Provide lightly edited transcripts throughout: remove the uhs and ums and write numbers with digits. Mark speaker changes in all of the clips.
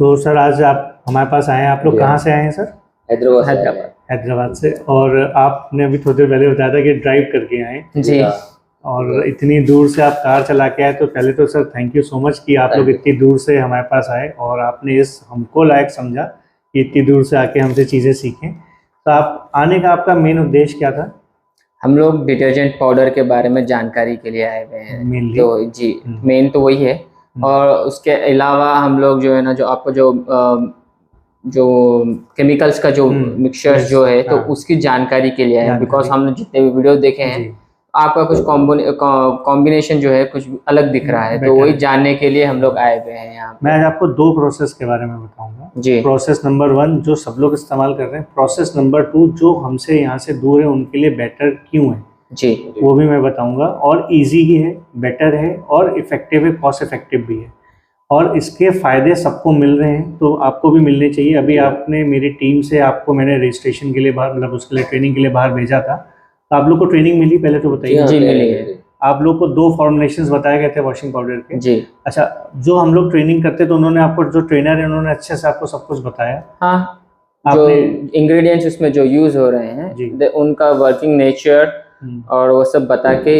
Speaker 1: तो सर आज आप हमारे पास आए हैं। आप लोग कहाँ से आए हैं सर?
Speaker 2: हैदराबाद।
Speaker 1: हैदराबाद से। और आपने अभी थोड़ी देर पहले बताया था कि ड्राइव करके आए
Speaker 2: जी।
Speaker 1: और इतनी दूर से आप कार चला के आए, तो पहले तो sir thank you so much कि आप लोग इतनी दूर से हमारे पास आए और आपने इस हमको लायक समझा कि इतनी दूर से आके हमसे चीज़ें सीखें। तो आप आने का आपका मेन उद्देश्य क्या था?
Speaker 2: हम लोग डिटर्जेंट पाउडर के बारे में जानकारी के लिए आए हुए हैं।
Speaker 1: Mainly?
Speaker 2: तो जी, मेन तो वही है। और उसके अलावा हम लोग जो है ना, जो आपको जो केमिकल्स का जो मिक्सचर जो है, तो उसकी जानकारी के लिए है। बिकॉज हमने जितने भी वीडियो देखे हैं, आपका कुछ कॉम्बिनेशन जो है कुछ अलग दिख रहा है, तो वही जानने के लिए हम लोग आए हुए हैं यहाँ पे।
Speaker 1: मैं आज आपको 2 प्रोसेस के बारे में बताऊंगा
Speaker 2: जी।
Speaker 1: प्रोसेस नंबर 1 जो सब लोग इस्तेमाल कर रहे हैं, प्रोसेस नंबर 2 जो हमसे यहाँ से दूर है उनके लिए बेटर क्यों है,
Speaker 2: जी,
Speaker 1: वो भी मैं बताऊंगा। और इजी ही है, बेटर है और इफेक्टिव है, कॉस्ट इफेक्टिव भी है और इसके फ़ायदे सबको मिल रहे हैं, तो आपको भी मिलने चाहिए। अभी आपने मेरी टीम से आपको मैंने रजिस्ट्रेशन के लिए बाहर, मतलब उसके लिए ट्रेनिंग के लिए बाहर भेजा था, तो आप लोग को ट्रेनिंग मिली? पहले तो बताइए।
Speaker 2: जी मिली है।
Speaker 1: आप लोग को 2 फॉर्मुलेशंस बताए गए थे वॉशिंग पाउडर के।
Speaker 2: जी।
Speaker 1: अच्छा, जो हम लोग ट्रेनिंग करते तो उन्होंने आपको, जो ट्रेनर है उन्होंने अच्छे से आपको सब कुछ बताया?
Speaker 2: हाँ, जो इंग्रेडिएंट्स उसमें जो यूज हो रहे हैं, उनका वर्किंग नेचर और वो सब बता के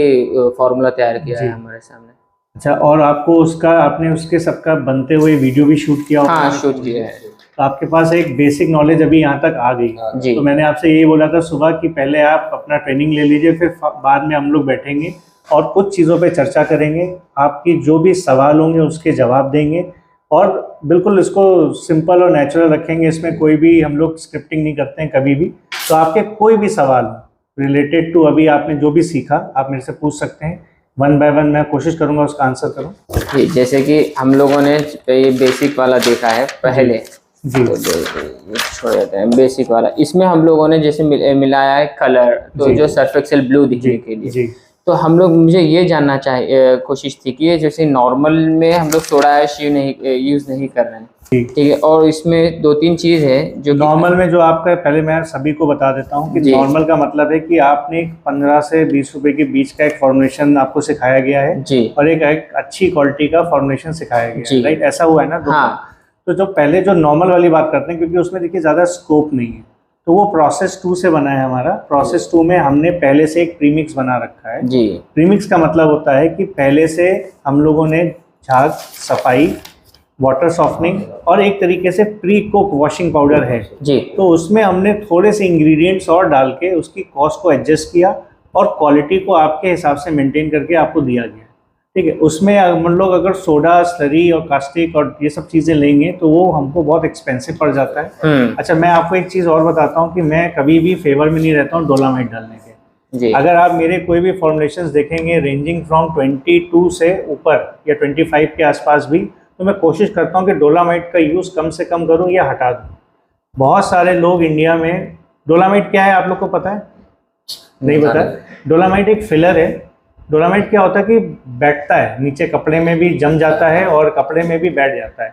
Speaker 2: फॉर्मूला तैयार किया है हमारे सामने। अच्छा,
Speaker 1: और आपको उसका, आपने उसके सबका बनते हुए वीडियो भी शूट किया?
Speaker 2: हाँ, शूट किया है।
Speaker 1: तो आपके पास एक बेसिक नॉलेज अभी यहाँ तक आ गई।
Speaker 2: जी।
Speaker 1: तो मैंने आपसे यही बोला था सुबह कि पहले आप अपना ट्रेनिंग ले लीजिए, फिर बाद में हम लोग बैठेंगे और कुछ चीज़ों पे चर्चा करेंगे, आपकी जो भी सवाल होंगे उसके जवाब देंगे और बिल्कुल इसको सिंपल और नेचुरल रखेंगे। इसमें कोई भी हम लोग स्क्रिप्टिंग नहीं करते हैं कभी भी। तो आपके कोई भी सवाल रिलेटेड टू अभी आपने जो भी सीखा, आप मेरे से पूछ सकते हैं। 1 बाय 1 मैं कोशिश करूंगा उसका आंसर करूं।
Speaker 2: जैसे कि हम लोगों ने ये बेसिक वाला देखा है पहले।
Speaker 1: जी,
Speaker 2: छोड़ देते हैं बेसिक वाला। इसमें हम लोगों ने जैसे मिलाया है कलर, तो जो सर्फ एक्सेल ब्लू दिखने के लिए। तो हम लोग, मुझे ये जानना चाहिए, कोशिश थी कि जैसे नॉर्मल में हम लोग सोडा ऐश यूज नहीं कर रहे हैं, ठीक है। और इसमें 2-3 चीज है जो
Speaker 1: नॉर्मल में जो आपका, पहले मैं सभी को बता देता हूँ कि नॉर्मल का मतलब है कि आपने 15 से 20 रुपए के बीच का एक फॉर्मुलेशन आपको सिखाया गया है जी, और एक अच्छी क्वालिटी का फॉर्मुलेशन सिखाया गया है, राइट? ऐसा हुआ है ना? हाँ। तो जो पहले जो नॉर्मल वाली बात करते हैं, क्योंकि उसमें देखिए ज़्यादा स्कोप नहीं है, तो वो प्रोसेस 2 से बना है हमारा। प्रोसेस 2 में हमने पहले से एक प्रीमिक्स बना रखा है जी। प्रीमिक्स का मतलब होता है कि पहले से हम लोगों ने झाग, सफाई, वाटर सॉफ्टनिंग और एक तरीके से प्री कुक वॉशिंग पाउडर है जी। तो उसमें हमने थोड़े से इंग्रेडिएंट्स और डाल के उसकी कॉस्ट को एडजस्ट किया और क्वालिटी को आपके हिसाब से मेंटेन करके आपको दिया गया, ठीक है। उसमें हम लोग अगर सोडा, स्लरी और कास्टिक और ये सब चीज़ें लेंगे तो वो हमको बहुत एक्सपेंसिव पड़ जाता है। अच्छा, मैं आपको एक चीज़ और बताता हूँ कि मैं कभी भी फेवर में नहीं रहता हूँ डोलामाइट डालने के जी। अगर आप मेरे कोई भी फॉर्मुलेशंस देखेंगे रेंजिंग फ्रॉम 22 से ऊपर या 25 के आसपास भी, तो मैं कोशिश करता हूँ कि डोलामाइट का यूज़ कम से कम करूँ या हटा दूँ। बहुत सारे लोग इंडिया में, डोलामाइट क्या है आप लोग को पता है? नहीं पता? डोलामाइट एक फिलर है। डोलामाइट क्या होता है कि बैठता है नीचे, कपड़े में भी जम जाता है और कपड़े में भी बैठ जाता है।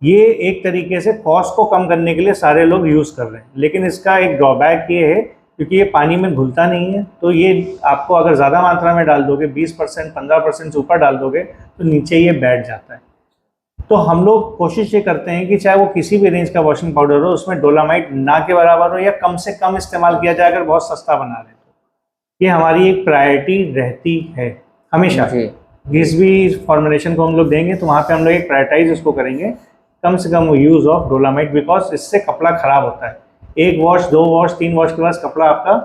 Speaker 1: ये एक तरीके से कॉस्ट को कम करने के लिए सारे लोग यूज़ कर रहे हैं, लेकिन इसका एक ड्रॉबैक ये है क्योंकि ये पानी में घुलता नहीं है। तो ये आपको अगर ज़्यादा मात्रा में डाल दोगे, 20%, 15% से ऊपर डाल दोगे, तो नीचे ये बैठ जाता है। तो हम लोग कोशिश ये करते हैं कि चाहे वो किसी भी रेंज का वॉशिंग पाउडर हो, उसमें डोलामाइट ना के बराबर हो या कम से कम इस्तेमाल किया जाए। अगर बहुत सस्ता बना रहे तो ये हमारी एक प्रायोरिटी रहती है हमेशा। जिस भी फॉर्मुलेशन को हम लोग देंगे तो वहाँ पे हम लोग एक प्रायोरिटाइज उसको करेंगे, कम से कम यूज़ ऑफ डोलामाइट, बिकॉज इससे कपड़ा खराब होता है। 1 वॉश, 2 वॉश, 3 वॉश के बाद कपड़ा आपका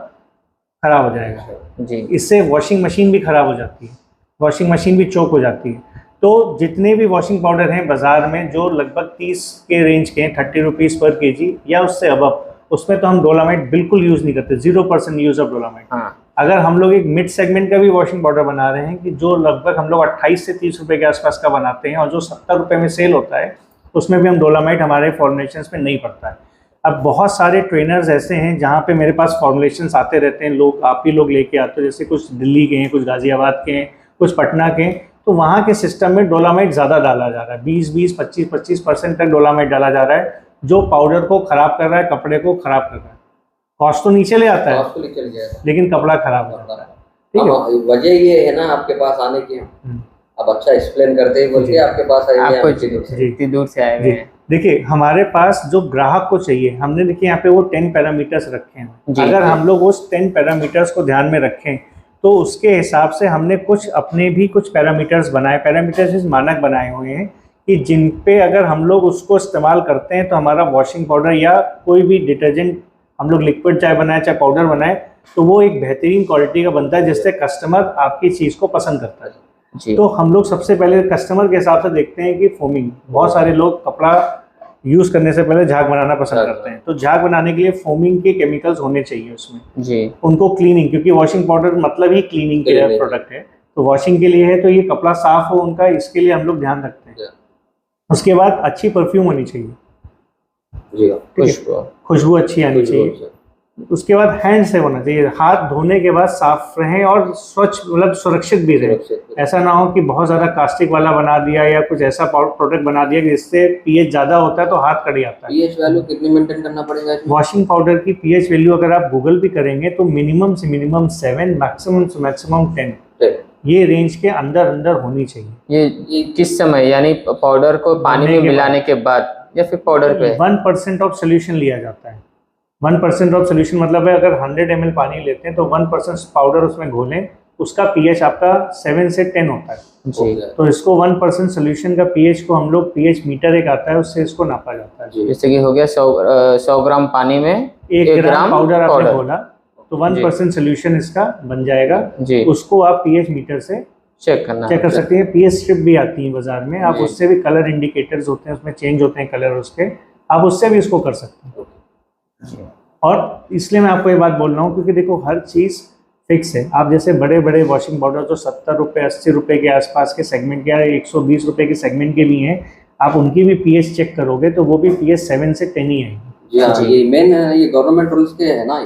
Speaker 1: खराब हो जाएगा जी। इससे वॉशिंग मशीन भी खराब हो जाती है, वॉशिंग मशीन भी चोक हो जाती है। तो जितने भी वॉशिंग पाउडर हैं बाज़ार में जो लगभग 30 के रेंज के हैं, 30 रुपीज़ पर केजी या उससे अबव, उसमें तो हम डोलामाइट बिल्कुल यूज़ नहीं करते, 0% यूज़ ऑफ डोलामाइट। हाँ। अगर हम लोग एक मिड सेगमेंट का भी वॉशिंग पाउडर बना रहे हैं कि जो लगभग हम लोग 28 से 30 रुपये के आसपास का बनाते हैं और जो 70 रुपये में सेल होता है, उसमें भी हम डोलामाइट हमारे फॉर्मुलेशंस में नहीं पड़ता है। अब बहुत सारे ट्रेनर्स ऐसे हैं जहाँ पे मेरे पास फॉर्मुलेशंस आते रहते हैं, लोग, आप ही लोग लेके आते हो, जैसे कुछ दिल्ली के हैं, कुछ गाज़ियाबाद के हैं, कुछ पटना के हैं। तो वहाँ के सिस्टम में डोलामाइट ज़्यादा डाला जा रहा है, 20-20, 25-25% तक डोलामाइट डाला जा रहा है, जो पाउडर को ख़राब कर रहा है, कपड़े को ख़राब कर रहा है। कॉस्ट तो नीचे ले आता है लेकिन कपड़ा ख़राब हो जाता है, ठीक है।
Speaker 3: वजह ये है ना आपके पास आने की, आप अच्छा एक्सप्लेन करते हैं बोल के आपके पास आए हैं,
Speaker 2: इतनी दूर से आए हुए हैं।
Speaker 1: देखिए हमारे पास जो ग्राहक को चाहिए, हमने देखिए यहाँ पे वो 10 पैरामीटर्स रखे हैं। अगर हम लोग उस 10 पैरामीटर्स को ध्यान में रखें तो उसके हिसाब से हमने कुछ अपने भी कुछ पैरामीटर्स बनाए, पैरामीटर्स मानक बनाए हुए हैं कि जिन पे अगर हम लोग उसको इस्तेमाल करते हैं तो हमारा वॉशिंग पाउडर या कोई भी डिटर्जेंट हम लोग लिक्विड चाहे बनाए चाहे पाउडर बनाए तो वो एक बेहतरीन क्वालिटी का बनता है जिससे कस्टमर आपकी चीज़ को पसंद करता है। तो हम लोग सबसे पहले कस्टमर के हिसाब से देखते हैं कि फोमिंग, बहुत सारे लोग कपड़ा यूज़ करने से पहले झाग बनाना पसंद करते हैं, तो झाग बनाने के लिए फोमिंग के केमिकल्स होने चाहिए उसमें जी। उनको क्लीनिंग, क्योंकि वॉशिंग पाउडर मतलब ही क्लीनिंग के प्रोडक्ट है, तो वॉशिंग के लिए है तो ये कपड़ा साफ हो उनका, इसके लिए हम लोग ध्यान रखते हैं। उसके बाद अच्छी परफ्यूम होनी चाहिए, खुशबू अच्छी आनी चाहिए। उसके बाद हैंड से होना चाहिए, हाथ धोने के बाद साफ रहें और स्वच्छ मतलब सुरक्षित भी रहे। ऐसा ना हो कि बहुत ज़्यादा कास्टिक वाला बना दिया या कुछ ऐसा प्रोडक्ट बना दिया कि जिससे पीएच ज़्यादा होता है तो हाथ कट जाता है।
Speaker 3: पीएच वैल्यू कितनी मेंटेन करना पड़ेगा?
Speaker 1: वॉशिंग पाउडर की पीएच वैल्यू अगर आप गूगल भी करेंगे तो मिनिमम से मिनिमम 7, मैक्सिमम से मैक्सिमम 10, ये रेंज के अंदर अंदर होनी चाहिए।
Speaker 2: ये किस समय, यानी पाउडर को पानी में मिलाने के बाद या फिर पाउडर पे?
Speaker 1: 1% ऑफ सोल्यूशन लिया जाता है। 1% ऑफ सोल्यूशन मतलब है अगर 100 ml पानी लेते हैं तो 1% पाउडर उसमें घोलें, उसका पीएच आपका 7 से 10 होता है जी। तो इसको 1% सोल्यूशन का पीएच को हम लोग पीएच मीटर एक आता है उससे इसको नापा जाता है।
Speaker 2: जैसे कि हो गया 100 ग्राम पानी में
Speaker 1: 1 ग्राम पाउडर आपने घोला तो 1% सोल्यूशन इसका बन जाएगा जी। उसको आप पीएच मीटर से चेक कर सकते हैं। पीएच स्ट्रिप भी आती है बाजार में, आप उससे भी, कलर इंडिकेटर्स होते हैं उसमें चेंज होते हैं कलर उसके, आप उससे भी इसको कर सकते हैं। और इसलिए मैं आपको ये बात बोल रहा हूँ क्योंकि देखो हर चीज़ फिक्स है। आप जैसे बड़े बड़े वॉशिंग पाउडर जो 70 रुपये 80 रुपये के आसपास के सेगमेंट के या 120 रुपये के सेगमेंट के भी हैं, आप उनकी भी पीएच चेक करोगे तो वो भी पीएच 7 से 10 ही है।
Speaker 3: ये मेन ये गवर्नमेंट रूल्स के है ना,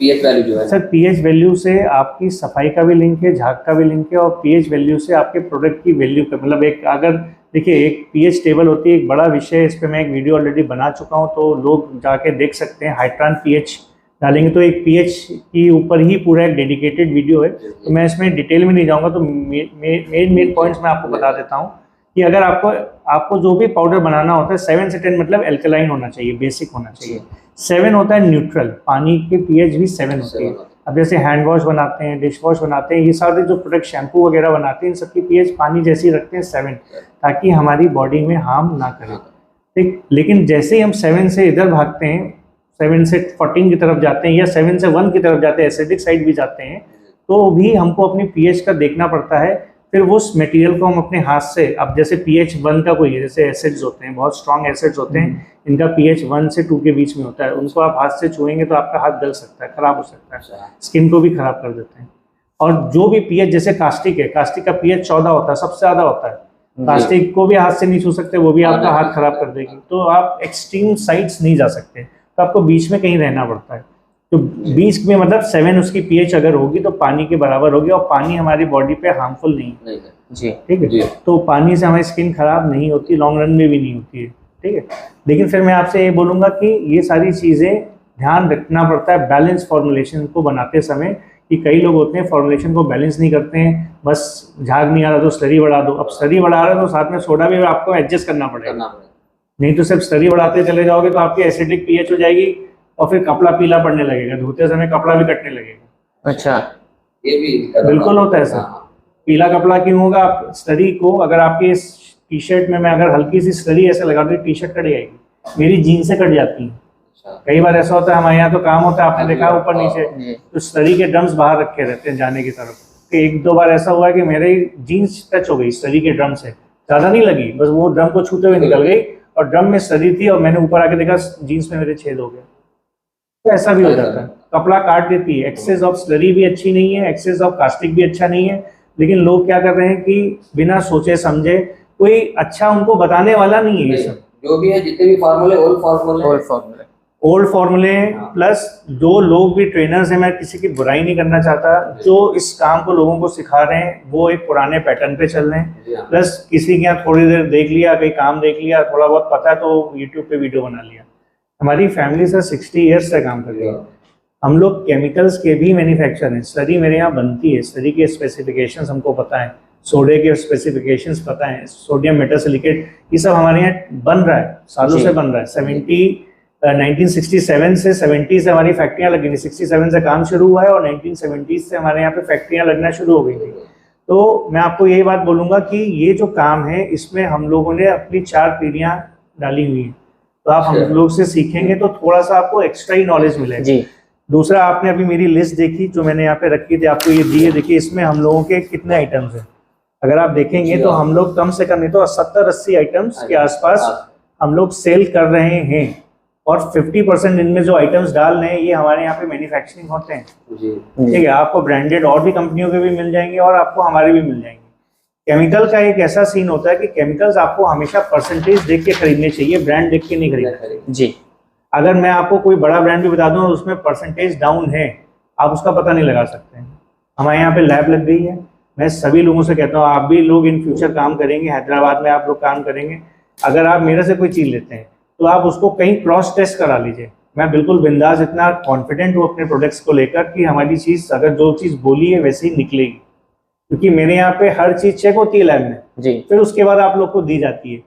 Speaker 3: पीएच वैल्यू जो है
Speaker 1: सर, पीएच वैल्यू से आपकी सफाई का भी लिंक है, झाग का भी लिंक है, और पीएच वैल्यू से आपके प्रोडक्ट की वैल्यू का मतलब एक, अगर देखिए एक पीएच टेबल होती है, एक बड़ा विषय है, इस पे मैं एक वीडियो ऑलरेडी बना चुका हूँ तो लोग जाके देख सकते हैं। हाइट्रान पीएच डालेंगे तो एक पीएच के ऊपर ही पूरा एक डेडिकेटेड वीडियो है, तो मैं इसमें डिटेल में नहीं जाऊँगा। तो मेन पॉइंट्स मैं आपको बता देता हूँ कि अगर आपको जो भी पाउडर बनाना होता है 7 से 10 मतलब एल्कलाइन होना चाहिए, बेसिक होना चाहिए। 7 होता है न्यूट्रल, पानी के पीएच भी 7 होती है। अब जैसे हैंड वॉश बनाते हैं, डिश वॉश बनाते हैं, ये सारे जो प्रोडक्ट शैम्पू वगैरह बनाते हैं इन सबकी पीएच पानी जैसी रखते हैं 7, ताकि हमारी बॉडी में हार्म ना करे, ठीक। लेकिन जैसे ही हम 7 से इधर भागते हैं, 7 से 14 की तरफ जाते हैं या 7 से 1 की तरफ जाते हैं, एसिडिक साइड भी जाते हैं, तो भी हमको अपनी पीएच का देखना पड़ता है। फिर उस मटेरियल को हम अपने हाथ से, अब जैसे pH 1 का कोई है, जैसे एसिड्स होते हैं, बहुत स्ट्रॉन्ग एसिड्स होते हैं, इनका pH 1 से 2 के बीच में होता है, उनको आप हाथ से छुएंगे तो आपका हाथ गल सकता है, खराब हो सकता है, स्किन को भी खराब कर देते हैं। और जो भी pH, जैसे कास्टिक है, कास्टिक का pH 14 होता है, सबसे ज़्यादा होता है, कास्टिक को भी हाथ से नहीं छू सकते, वो भी आपका हाथ खराब कर देगी। तो आप एक्सट्रीम साइड्स नहीं जा सकते, तो आपको बीच में कहीं रहना पड़ता है। तो बीच में मतलब 7 उसकी पीएच अगर होगी तो पानी के बराबर होगी, और पानी हमारी बॉडी पे हार्मफुल नहीं है जी, ठीक है। तो पानी से हमारी स्किन खराब नहीं होती, लॉन्ग रन में भी नहीं होती है, ठीक है। लेकिन फिर मैं आपसे ये बोलूँगा कि ये सारी चीज़ें ध्यान रखना पड़ता है बैलेंस फॉर्मुलेशन को बनाते समय, कि कई लोग होते हैं फॉर्मुलेशन को बैलेंस नहीं करते हैं, बस झाग नहीं आ रहा तो स्लरी बढ़ा दो। अब स्लरी बढ़ा रहा है तो साथ में सोडा भी आपको एडजस्ट करना पड़ेगा, नहीं तो सिर्फ स्लरी बढ़ाते चले जाओगे तो आपकी एसिडिक पीएच हो जाएगी और फिर कपड़ा पीला पड़ने लगेगा, धोते समय कपड़ा भी कटने लगेगा।
Speaker 2: अच्छा,
Speaker 3: ये भी
Speaker 1: बिल्कुल होता है सर। पीला कपड़ा क्यों होगा? आप स्लरी को, अगर आपकी इस टी शर्ट में मैं अगर हल्की सी स्लरी ऐसे लगा दूँ, टी शर्ट कट जाएगी, मेरी जीन्स से कट जाती है। कई बार ऐसा होता है, हमारे यहाँ तो काम होता है, आपने देखा ऊपर नीचे, तो स्लरी के ड्रम्स बाहर रखे रहते हैं जाने की तरफ। तो 1-2 बार ऐसा हुआ कि मेरी जीन्स टच हो गई स्लरी के ड्रम से, ज़्यादा नहीं लगी, बस वो ड्रम को छूते हुए निकल गई और ड्रम में स्लरी थी और मैंने ऊपर आके देखा जीन्स में मेरे छेद हो गए। तो ऐसा भी हो जाता है, कपड़ा काट देती है। एक्सेस ऑफ स्लरी भी अच्छी नहीं है, एक्सेस ऑफ कास्टिक भी अच्छा नहीं है, लेकिन लोग क्या कर रहे हैं कि बिना सोचे समझे, कोई अच्छा उनको बताने वाला नहीं है। ये सब
Speaker 3: जो भी है, जितने भी फार्मूले
Speaker 1: ओल्ड फार्मूले प्लस जो लोग भी ट्रेनर्स हैं, मैं किसी की बुराई नहीं करना चाहता, जो इस काम को लोगों को सिखा रहे हैं वो एक पुराने पैटर्न पे चल रहे हैं। प्लस किसी के यहाँ थोड़ी देर देख लिया, कहीं काम देख लिया, थोड़ा बहुत पता है तो यूट्यूब पे वीडियो बना लिया। हमारी फैमिली सर 60 ईयर्स से काम कर रही है। हम लोग केमिकल्स के भी मैन्युफैक्चर हैं, स्लरी मेरे यहाँ बनती है, स्लरी के स्पेसिफिकेशंस हमको पता है, सोडे के स्पेसिफिकेशंस पता है, सोडियम मेटासिलिकेट, ये सब हमारे यहाँ बन रहा है, सालों से बन रहा है। 1967 से 70 से हमारी फैक्ट्रियां लगी थी, 67 से काम शुरू हुआ है और 1970 से हमारे यहाँ पे फैक्ट्रियां लगना शुरू हो गई थी। तो मैं आपको यही बात बोलूँगा कि ये जो काम है इसमें हम लोगों ने अपनी 4 पीढ़ियाँ डाली हुई हैं, तो आप हम लोग से सीखेंगे तो थोड़ा सा आपको एक्स्ट्रा ही नॉलेज मिलेगा। दूसरा, आपने अभी मेरी लिस्ट देखी जो मैंने यहाँ पे रखी थी, आपको ये दी है, देखिए इसमें हम लोगों के कितने आइटम्स हैं। अगर आप देखेंगे तो हम लोग कम से कम नहीं तो 70-80 आइटम्स के आसपास हम लोग सेल कर रहे हैं, और 50% इनमें जो आइटम्स डाल रहे हैं ये हमारे यहाँ पे मैन्युफैक्चरिंग होते हैं। ठीक है, आपको ब्रांडेड और भी कंपनियों के भी मिल जाएंगे और आपको हमारे भी मिल जाएंगे। केमिकल का एक ऐसा सीन होता है कि केमिकल्स आपको हमेशा परसेंटेज देख के खरीदने चाहिए, ब्रांड देख के नहीं खरीदना जी। अगर मैं आपको कोई बड़ा ब्रांड भी बता दूं और उसमें परसेंटेज डाउन है, आप उसका पता नहीं लगा सकते हैं। हमारे यहाँ पे लैब लग गई है, मैं सभी लोगों से कहता हूँ आप भी लोग इन फ्यूचर काम करेंगे, हैदराबाद में आप लोग काम करेंगे, अगर आप मेरे से कोई चीज़ लेते हैं तो आप उसको कहीं क्रॉस टेस्ट करा लीजिए। मैं बिल्कुल बिंदास इतना कॉन्फिडेंट हूँ अपने प्रोडक्ट्स को लेकर कि हमारी चीज़ अगर जो चीज़ बोली है वैसे ही निकलेगी, क्योंकि मेरे यहाँ पे हर चीज़ चेक होती है लैब में जी, फिर उसके बाद आप लोग को दी जाती है।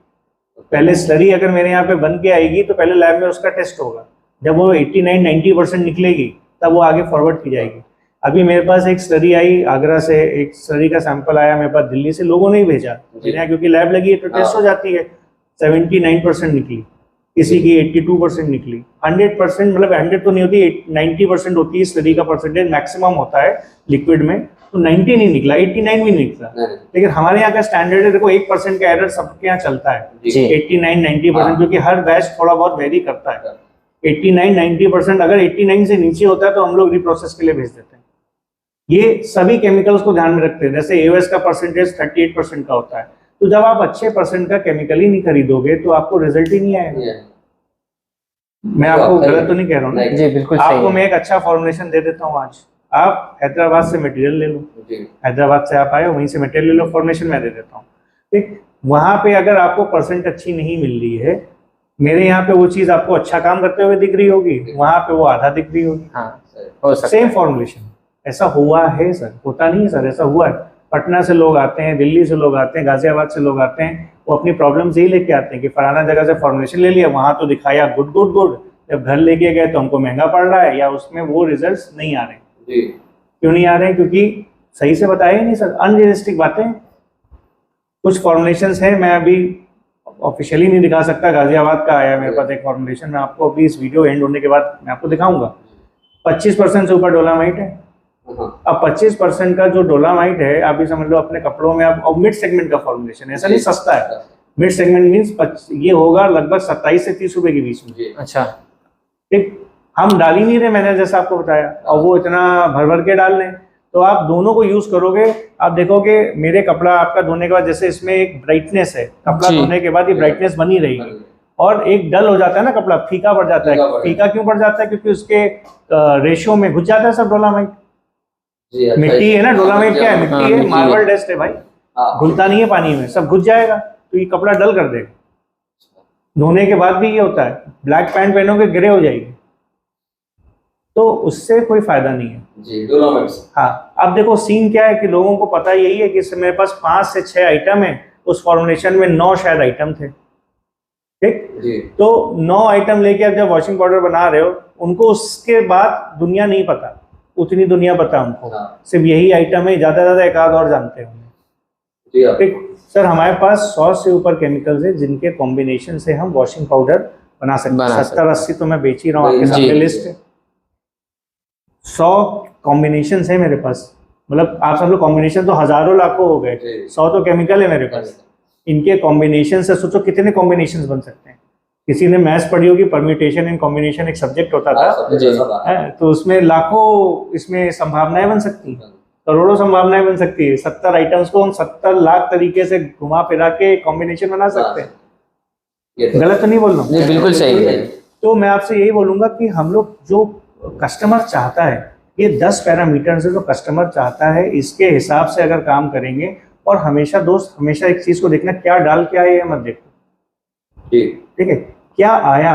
Speaker 1: पहले स्लरी अगर मेरे यहाँ पे बन के आएगी तो पहले लैब में उसका टेस्ट होगा, जब वो 89-90% निकलेगी तब वो आगे फॉरवर्ड की जाएगी। अभी मेरे पास एक स्लरी आई आगरा से, एक स्लरी का सैंपल आया मेरे पास दिल्ली से, लोगों ने ही भेजा मेरे यहाँ, क्योंकि लैब लगी है तो टेस्ट हो जाती है। 79% निकली, किसी की 82% निकली, 100% मतलब 100 तो नहीं होती, 90% होती है स्लरी का परसेंटेज, मैक्सिमम होता है लिक्विड में, तो 90 नहीं निकला, 89 भी नहीं निकला। लेकिन हमारे यहाँ का स्टैंडर्ड है, देखो 1% का एरर सबके यहाँ चलता है, 89-90%, क्योंकि हर बैच थोड़ा बहुत वेरी करता है। 89-90% अगर 89 से नीचे होता है तो हम लोग रिप्रोसेस के लिए भेज देते हैं। ये सभी केमिकल्स को ध्यान में रखते हैं। जैसे एओएस का परसेंटेज 38% का होता है, तो जब आप अच्छे परसेंट का केमिकल ही नहीं खरीदोगे तो आपको रिजल्ट ही नहीं आएगा। मैं आपको गलत तो नहीं कह रहा हूँ ना जी, बिल्कुल आपको मैं एक अच्छा फॉर्मुलेशन दे देता हूँ आज, आप हैदराबाद से मटेरियल ले लो, हैदराबाद से आप आए वहीं से मटेरियल ले लो, फॉर्मुलेशन मैं दे देता हूँ। ठीक, वहां पे अगर आपको परसेंट अच्छी नहीं मिल रही है, मेरे यहाँ पे वो चीज आपको अच्छा काम करते हुए दिख रही होगी, वहां पे वो आधा दिख रही होगी। हाँ, सेम फॉर्मुलेशन। ऐसा हुआ है सर, होता नहीं है सर, ऐसा हुआ है। पटना से लोग आते हैं, दिल्ली से लोग आते हैं, गाजियाबाद से लोग आते हैं, वो अपनी प्रॉब्लम्स यही लेके आते हैं कि फलाना जगह से फॉर्मुलेशन ले लिया, वहां तो दिखाया गुड गुड गुड, जब घर लेके गए तो हमको महंगा पड़ रहा है, या उसमें वो रिजल्ट्स नहीं आ रहे। क्यों नहीं आ रहे हैं? क्योंकि सही से बताया ही नहीं सर, अनरियलिस्टिक बातें। कुछ फॉर्मुलेशंस हैं, मैं अभी ऑफिशियली नहीं दिखा सकता, गाजियाबाद का आया मेरे पास एक फॉर्मुलेशन, मैं आपको अभी इस वीडियो एंड होने के बाद मैं आपको दिखाऊंगा। 25% से ऊपर डोलामाइट है। अब 25% का जो डोलामाइट है, आप भी समझ लो अपने कपड़ों में, अब मिड सेगमेंट का फॉर्मुलेशन, ऐसा नहीं सस्ता है, मिड सेगमेंट मीन्स ये होगा लगभग 27 से 30 रुपए के बीच में। अच्छा, ठीक, हम डाल ही नहीं रहे, मैंने जैसा आपको बताया, और वो इतना भर भर के डाल लें, तो आप दोनों को यूज करोगे, आप देखोगे मेरे कपड़ा आपका धोने के बाद, जैसे इसमें एक ब्राइटनेस है, कपड़ा धोने के बाद ये ब्राइटनेस बनी रहेगी, और एक डल हो जाता है ना कपड़ा, फीका पड़ जाता है। फीका क्यों पड़ जाता है? क्योंकि उसके रेशियो में घुस जाता है सब डोलामाइट। मिट्टी है ना, डोलामाइट क्या है? मिट्टी है, मार्बल डस्ट है भाई, घुलता नहीं है पानी में, सब घुस जाएगा, तो ये कपड़ा डल कर देगा। धोने के बाद भी ये होता है, ब्लैक पैंट पहनोगे ग्रे हो जाएगी, तो उससे कोई फायदा नहीं है जी, डोलामाइट। हाँ, अब देखो सीन क्या है कि लोगों को पता यही है कि मेरे पास 5 से 6 आइटम है, उस फॉर्मुलेशन में 9 शायद आइटम थे, ठीक, तो 9 आइटम लेके आप जब वॉशिंग पाउडर बना रहे हो, उनको उसके बाद दुनिया नहीं पता, उतनी दुनिया पता हमको। सिर्फ यही आइटम है, ज्यादा ज्यादा एक आध और जानते हैं। ठीक सर, हमारे पास 100 से ऊपर केमिकल्स है जिनके कॉम्बिनेशन से हम वॉशिंग पाउडर बना सकते हैं। 70-80 तो मैं बेच ही रहा हूँ, आपके सामने लिस्ट है। 100 कॉम्बिनेशन है मेरे पास, मतलब आप सब लोग कॉम्बिनेशन तो हजारों लाखों हो गए, 100 तो केमिकल है मेरे पास। इनके कॉम्बिनेशन से सोचो कितने कॉम्बिनेशन बन सकते हैं। किसी ने मैथ्स पढ़ी होगी, परम्यूटेशन एंड कॉम्बिनेशन एक सब्जेक्ट होता था, तो उसमें लाखों इसमें संभावनाएं बन सकती हैं, करोड़ों संभावनाएं बन सकती है। 70 आइटम्स को हम 70 लाख तरीके से घुमा फिरा के कॉम्बिनेशन बना सकते हैं। गलत तो नहीं बोल रहा हूँ? बिल्कुल सही है। तो मैं आपसे यही बोलूंगा कि हम लोग जो कस्टमर चाहता है, ये 10 पैरामीटर से जो कस्टमर चाहता है, इसके हिसाब से अगर काम करेंगे, और हमेशा दोस्त हमेशा एक चीज को देखना, क्या डाल के आए मत देखो, ठीक है, क्या आया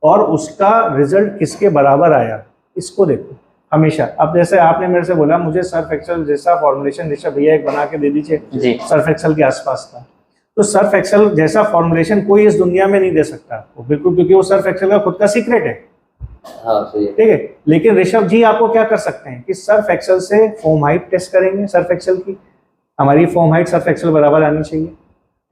Speaker 1: और उसका रिजल्ट किसके बराबर आया, इसको देखो। हमेशा। अब जैसे आपने मेरे से बोला मुझे सर्फ एक्सेल जैसा फॉर्मुलेशन ऋषभ भैया एक बना के दे दीजिए सर्फ एक्सेल के आसपास का, तो सर्फ एक्सेल जैसा फॉर्मुलेशन कोई इस दुनिया में नहीं दे सकता आपको, बिल्कुल, क्योंकि वो सर्फ एक्सेल का खुद का सीक्रेट है। ठीक है, लेकिन ऋषभ जी आपको क्या कर सकते हैं कि सर्फ एक्सेल से फोम हाइट टेस्ट करेंगे। सर्फ एक्सेल की हमारी फोम हाइट सर्फ एक्सेल बराबर आनी चाहिए।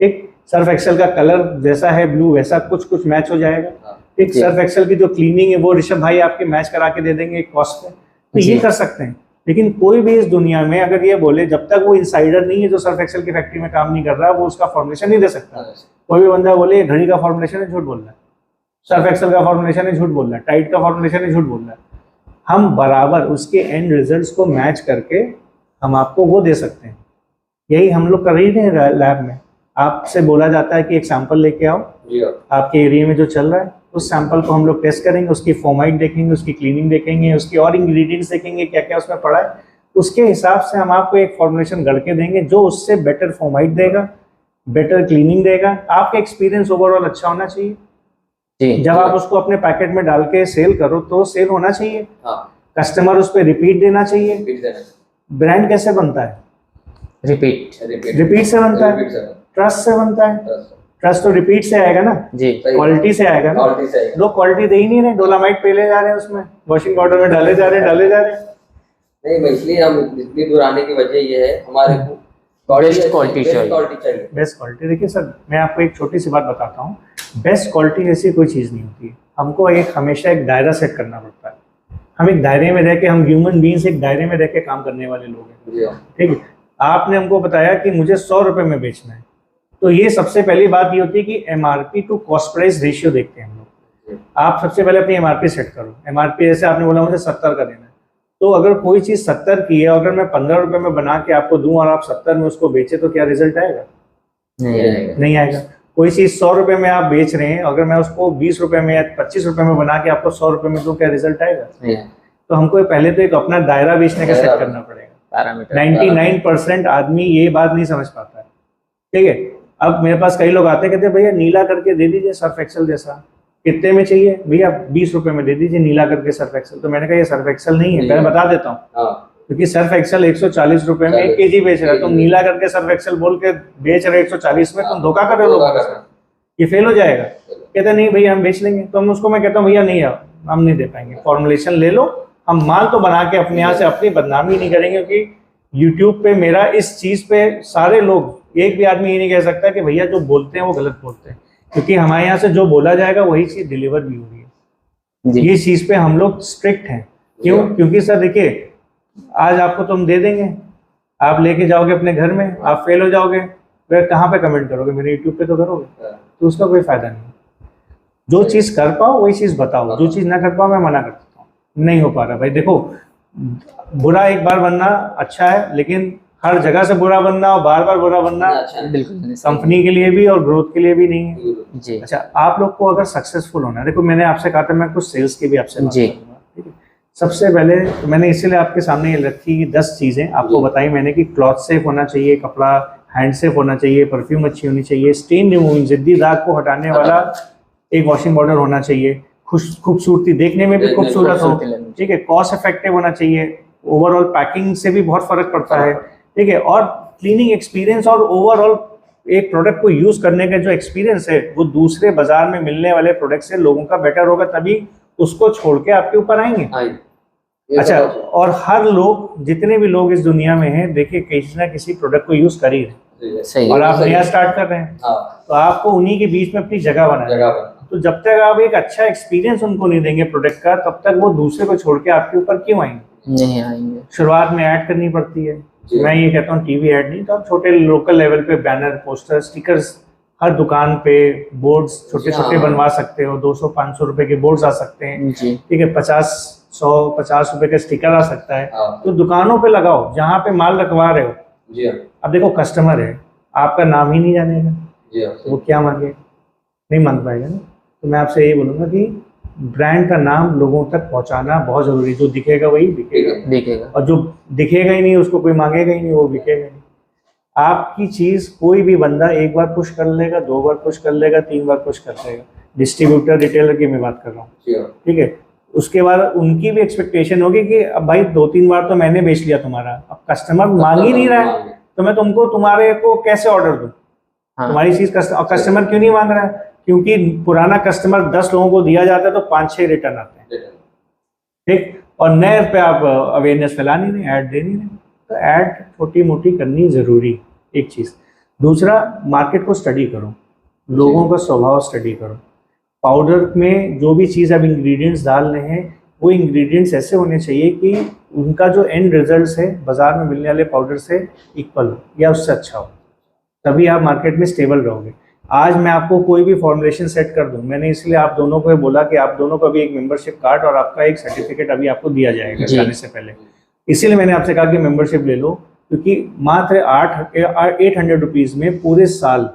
Speaker 1: ठीक, सर्फ एक्सेल का कलर जैसा है ब्लू वैसा कुछ मैच हो जाएगा। ठीक, सर्फ एक्सेल की जो क्लीनिंग है वो ऋषभ भाई आपके मैच करा के दे देंगे कॉस्ट पे, तो ये कर सकते हैं। लेकिन कोई भी इस दुनिया में अगर ये बोले, जब तक वो इनसाइडर नहीं है जो सर्फ एक्सेल की फैक्ट्री में काम नहीं कर रहा, वो उसका फॉर्मुलेशन नहीं दे सकता। कोई भी बंदा बोले घड़ी का फॉर्मुलेशन है, झूठ बोल रहा है। सर्फ एक्सेल का फॉर्मुलेशन है, झूठ बोल रहा है। टाइट का फॉर्मुलेशन है, झूठ बोल रहा है। हम बराबर उसके एंड रिजल्ट्स को मैच करके हम आपको वो दे सकते हैं। यही हम लोग कर रहे हैं लैब में। आपसे बोला जाता है कि एक सैंपल लेके आओ आपके एरिया में जो चल रहा है, उस सैंपल को हम लोग टेस्ट करेंगे, उसकी फॉर्माइट देखेंगे, उसकी क्लीनिंग देखेंगे, उसकी और इंग्रेडिएंट्स देखेंगे क्या क्या उसमें पड़ा है। उसके हिसाब से हम आपको एक फॉर्मुलेशन गढ़ के देंगे जो उससे बेटर फॉर्माइट देगा, बेटर क्लीनिंग देगा। आपका एक्सपीरियंस ओवरऑल अच्छा होना चाहिए। जब आप उसको अपने पैकेट में डाल के सेल करो तो सेल होना चाहिए। कस्टमर उस पर रिपीट देना चाहिए। ब्रांड कैसे बनता है? रिपीट से बनता है, ट्रस्ट से बनता है। ट्रस्ट तो रिपीट से आएगा ना जी, क्वालिटी से आएगा ना। लोग क्वालिटी दे ही नहीं रहे, डोलामाइट पेले जा रहे हैं, उसमें वॉशिंग पाउडर में डाले जा रहे हैं।
Speaker 3: नहीं, इसलिए हम इतनी दूर आने की वजह ये है, हमारे को
Speaker 1: बेस्ट क्वालिटी चाहिए। Best quality. देखिए सर, मैं आपको एक छोटी सी बात बताता हूँ। बेस्ट क्वालिटी ऐसी कोई चीज़ नहीं होती है। हमको हमेशा एक दायरा सेट करना पड़ता है। हम एक दायरे में रह के, हम ह्यूमन बीइंग्स एक दायरे में रह के काम करने वाले लोग हैं। ठीक है, आपने हमको बताया कि मुझे 100 रुपये में बेचना है, तो ये सबसे पहली बात ये होती है कि MRP to cost price ratio देखते हैं हम लोग। आप सबसे पहले अपनी एमआरपी सेट करो। एमआरपी जैसे आपने बोला मुझे 70 का देना है, तो अगर कोई चीज़ 70 की है, अगर मैं 15 रुपये में बना के आपको दूं और आप 70 में उसको बेचे, तो क्या रिजल्ट आएगा? नहीं आएगा। कोई चीज़ 100 रुपये में आप बेच रहे हैं, अगर मैं उसको 20 रुपये में या 25 रुपये में बना के आपको 100 रुपये में दूं, क्या रिजल्ट आएगा? तो हमको पहले तो एक अपना दायरा बेचने का सेट करना पड़ेगा। 99% आदमी ये बात नहीं समझ पाता है। ठीक है, अब मेरे पास कई लोग आते कहते हैं भैया नीला करके दे दीजिए सर्फ एक्सेल जैसा। कितने में चाहिए भैया? 20 रुपये में दे दीजिए नीला करके सर्फ एक्सेल। तो मैंने कहा ये सर्फ एक्सेल नहीं है, मैं बता देता हूँ। क्योंकि सर्फ एक्सेल 140 रुपये में 1 kg बेच रहा है, तुम नीला करके सर्फ एक्सेल बोल के बेच रहे 140 में, तुम धोखा कर रहे हो लोगों के साथ, ये फेल हो जाएगा। कहते नहीं भैया हम बेच लेंगे, तो हम उसको मैं कहता हूँ भैया नहीं, हम नहीं दे पाएंगे, फॉर्मुलेशन ले लो। हम माल तो बना के अपने यहाँ से अपनी बदनामी नहीं करेंगे, क्योंकि यूट्यूब पे मेरा इस चीज़ पे सारे लोग, एक भी आदमी ये नहीं कह सकता कि भैया जो बोलते हैं वो गलत बोलते हैं, क्योंकि हमारे यहाँ से जो बोला जाएगा वही चीज़ डिलीवर भी हो रही है। ये चीज़ पे हम लोग स्ट्रिक्ट हैं। क्यों? क्योंकि सर देखिए, आज आपको तो हम दे देंगे, आप लेके जाओगे अपने घर में, आप फेल हो जाओगे, फिर कहाँ पे कमेंट करोगे? मेरे यूट्यूब पे तो करोगे, तो उसका कोई फायदा नहीं। जो चीज़ कर पाओ वही चीज़ बताओ, जो चीज़ ना कर पाओ मैं मना कर देता हूँ। नहीं हो पा रहा भाई, देखो बुरा एक बार बनना अच्छा है, लेकिन हर जगह से बुरा बनना और बार बार बुरा बनना बिल्कुल कंपनी के लिए भी और ग्रोथ के लिए भी नहीं है जी। अच्छा, आप लोग को अगर सक्सेसफुल होना है, देखो मैंने आपसे कहा था मैं कुछ सेल्स की भी आपसे बात करूंगा, ठीक है। सबसे पहले तो मैंने इसीलिए आपके सामने ये रखी कि 10 चीज़ें आपको बताई मैंने कि क्लॉथ सेफ होना चाहिए, कपड़ा हैंड सेफ होना चाहिए, परफ्यूम अच्छी होनी चाहिए, स्टेन रिमूविंग जिद्दी दाग को हटाने वाला एक वॉशिंग पाउडर होना चाहिए, खूबसूरती देखने में भी खूबसूरत हो, ठीक है, कॉस्ट इफेक्टिव होना चाहिए, ओवरऑल पैकिंग से भी बहुत फर्क पड़ता है, ठीक है, और क्लीनिंग एक्सपीरियंस और ओवरऑल एक प्रोडक्ट को यूज करने का जो एक्सपीरियंस है वो दूसरे बाजार में मिलने वाले प्रोडक्ट से लोगों का बेटर होगा, तभी उसको छोड़ के आपके ऊपर आएंगे। अच्छा, और हर लोग, जितने भी लोग इस दुनिया में हैं, देखिए किसी ना किसी प्रोडक्ट को यूज कर ही रहे, और आप नया स्टार्ट कर रहे हैं, तो आपको उन्हीं के बीच में अपनी जगह बनाना। तो जब तक आप एक अच्छा एक्सपीरियंस उनको नहीं देंगे प्रोडक्ट का, तब तक वो दूसरे को छोड़ के आपके ऊपर क्यों आएंगे? नहीं आएंगे। शुरुआत में ऐड करनी पड़ती है, मैं ये कहता हूँ टीवी ऐड नहीं, तो आप छोटे लोकल लेवल पे बैनर, पोस्टर, स्टिकर्स, हर दुकान पे बोर्ड्स छोटे छोटे बनवा सकते हो, 200-500 रुपए के बोर्ड्स आ सकते हैं, ठीक है, 50 रुपए का स्टिकर आ सकता है, तो दुकानों पे लगाओ जहाँ पे माल रखवा रहे हो। अब देखो कस्टमर है, आपका नाम ही नहीं जानेगा, वो क्या मांगे? नहीं मांग पाएगा ना। तो मैं आपसे यही बोलूँगा कि ब्रांड का नाम लोगों तक पहुंचाना बहुत जरूरी है। जो दिखेगा वही दिखेगा, और जो दिखेगा ही नहीं उसको कोई मांगेगा ही नहीं, वो बिकेगा नहीं। आपकी चीज कोई भी बंदा एक बार पुश कर लेगा, 2 बार पुश कर लेगा, 3 बार पुश कर लेगा। डिस्ट्रीब्यूटर, रिटेलर की मैं बात कर रहा हूँ, ठीक है। उसके बाद उनकी भी एक्सपेक्टेशन होगी कि अब भाई 2-3 बार तो मैंने बेच लिया तुम्हारा, अब कस्टमर मांग ही नहीं रहा है तो मैं तुमको तुम्हारे को कैसे ऑर्डर दूं? तुम्हारी चीज कस्टमर क्यों नहीं मांग रहा है? क्योंकि पुराना कस्टमर 10 लोगों को दिया जाता है तो 5-6 रिटर्न आते हैं, ठीक, और नए पे आप अवेयरनेस फैला नहीं रहे, ऐड दे नहीं रहे, तो ऐड छोटी मोटी करनी जरूरी, एक चीज। दूसरा, मार्केट को स्टडी करो, लोगों का स्वभाव स्टडी करो। पाउडर में जो भी चीज़ आप इंग्रेडिएंट्स डाल रहे हैं वो इंग्रेडिएंट्स ऐसे होने चाहिए कि उनका जो एंड रिजल्ट है बाजार में मिलने वाले पाउडर से इक्वल हो या उससे अच्छा हो, तभी आप मार्केट में स्टेबल रहोगे। आज मैं आपको कोई भी फॉर्मुलेशन सेट कर दूं, मैंने इसलिए आप दोनों को बोला कि आप दोनों को भी एक मेंबरशिप कार्ड और आपका एक सर्टिफिकेट अभी आपको दिया जाएगा जाने से पहले। इसीलिए मैंने आपसे कहा कि मेंबरशिप ले लो, क्योंकि मात्र 800 रुपीज़ में पूरे साल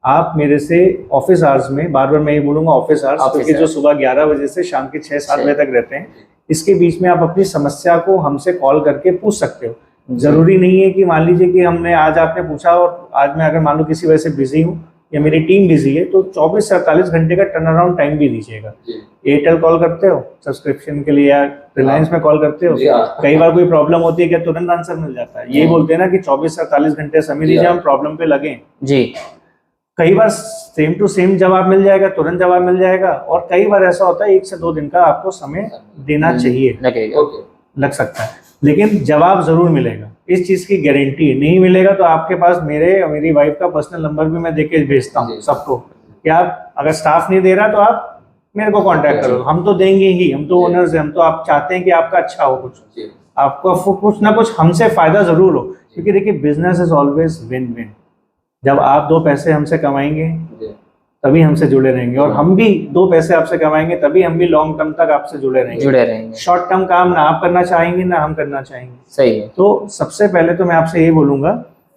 Speaker 1: आप मेरे से ऑफिस आवर्स में, बार बार मैं ये बोलूँगा ऑफिस आवर्स, क्योंकि जो सुबह 11 बजे से शाम के 6-7 बजे तक रहते हैं, इसके बीच में आप अपनी समस्या को हमसे कॉल करके पूछ सकते हो। जरूरी नहीं है कि मान लीजिए कि हमने आज आपने पूछा और आज मैं अगर मान लो किसी वजह से बिजी हूँ या मेरी टीम बिजी है तो 24 से 48 घंटे का टर्न अराउंड टाइम भी दीजिएगा। एयरटेल कॉल करते हो सब्सक्रिप्शन के लिए या रिलायंस में कॉल करते हो, कई बार कोई प्रॉब्लम होती है क्या तुरंत आंसर मिल जाता है? ये बोलते हैं ना कि 24 से 48 घंटे समय दीजिए, हम प्रॉब्लम पे लगे जी। कई बार सेम टू सेम जवाब मिल जाएगा, तुरंत जवाब मिल जाएगा, और कई बार ऐसा होता है 1 से 2 दिन का आपको समय देना चाहिए, लग सकता है, लेकिन जवाब जरूर मिलेगा, इस चीज की गारंटी है। नहीं मिलेगा तो आपके पास मेरे और मेरी वाइफ का पर्सनल नंबर भी मैं देके भेजता हूँ सबको कि आप अगर स्टाफ नहीं दे रहा तो आप मेरे को कांटेक्ट करो, हम तो देंगे ही, हम तो ओनर्स हैं, हम तो आप चाहते हैं कि आपका अच्छा हो, कुछ आपको कुछ ना कुछ हमसे फायदा जरूर हो, क्योंकि देखिए business is always win win. जब आप 2 पैसे हमसे कमाएंगे तभी हमसे जुड़े रहेंगे, और हम भी 2 पैसे आपसे कमाएंगे तभी हम भी लॉन्ग टर्म तक आपसे जुड़े रहेंगे। शॉर्ट टर्म काम ना आप करना चाहेंगे ना हम करना चाहेंगे, सही है। तो सबसे पहले तो मैं आपसे ये बोलूंगा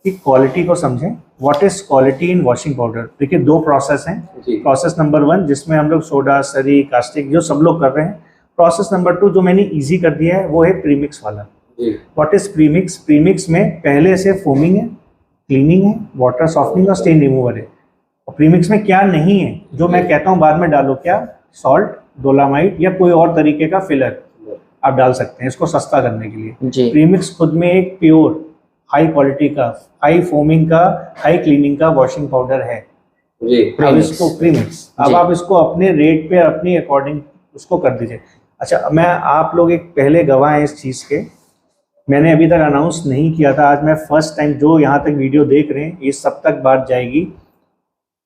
Speaker 1: कि क्वालिटी को समझें। What is quality in washing powder? देखिए 2 प्रोसेस हैं। प्रोसेस नंबर 1 जिसमें हम लोग सोडा, सरी, कास्टिक जो सब लोग कर रहे हैं। प्रोसेस नंबर 2 जो मैंने ईजी कर दिया है वो है प्रीमिक्स वाला। What is premix? प्रीमिक्स में पहले से फोमिंग है, क्लीनिंग है, वाटर सॉफ्टनिंग और स्टेन रिमूवर है। और प्रीमिक्स में क्या नहीं है जो मैं कहता हूँ बाद में डालो, क्या सॉल्ट, डोलामाइट या कोई और तरीके का फिलर आप डाल सकते हैं इसको सस्ता करने के लिए। प्रीमिक्स खुद में एक प्योर हाई क्वालिटी का, हाई फोमिंग का, हाई क्लीनिंग का वॉशिंग पाउडर है। अब इसको प्रीमिक्स, अब आप इसको अपने रेट पे अपनी अकॉर्डिंग उसको कर दीजिए। अच्छा, मैं आप लोग एक पहले गवाह हैं इस चीज़ के, मैंने अभी तक अनाउंस नहीं किया था, आज मैं फर्स्ट टाइम, जो यहाँ तक वीडियो देख रहे हैं ये सब तक बात जाएगी।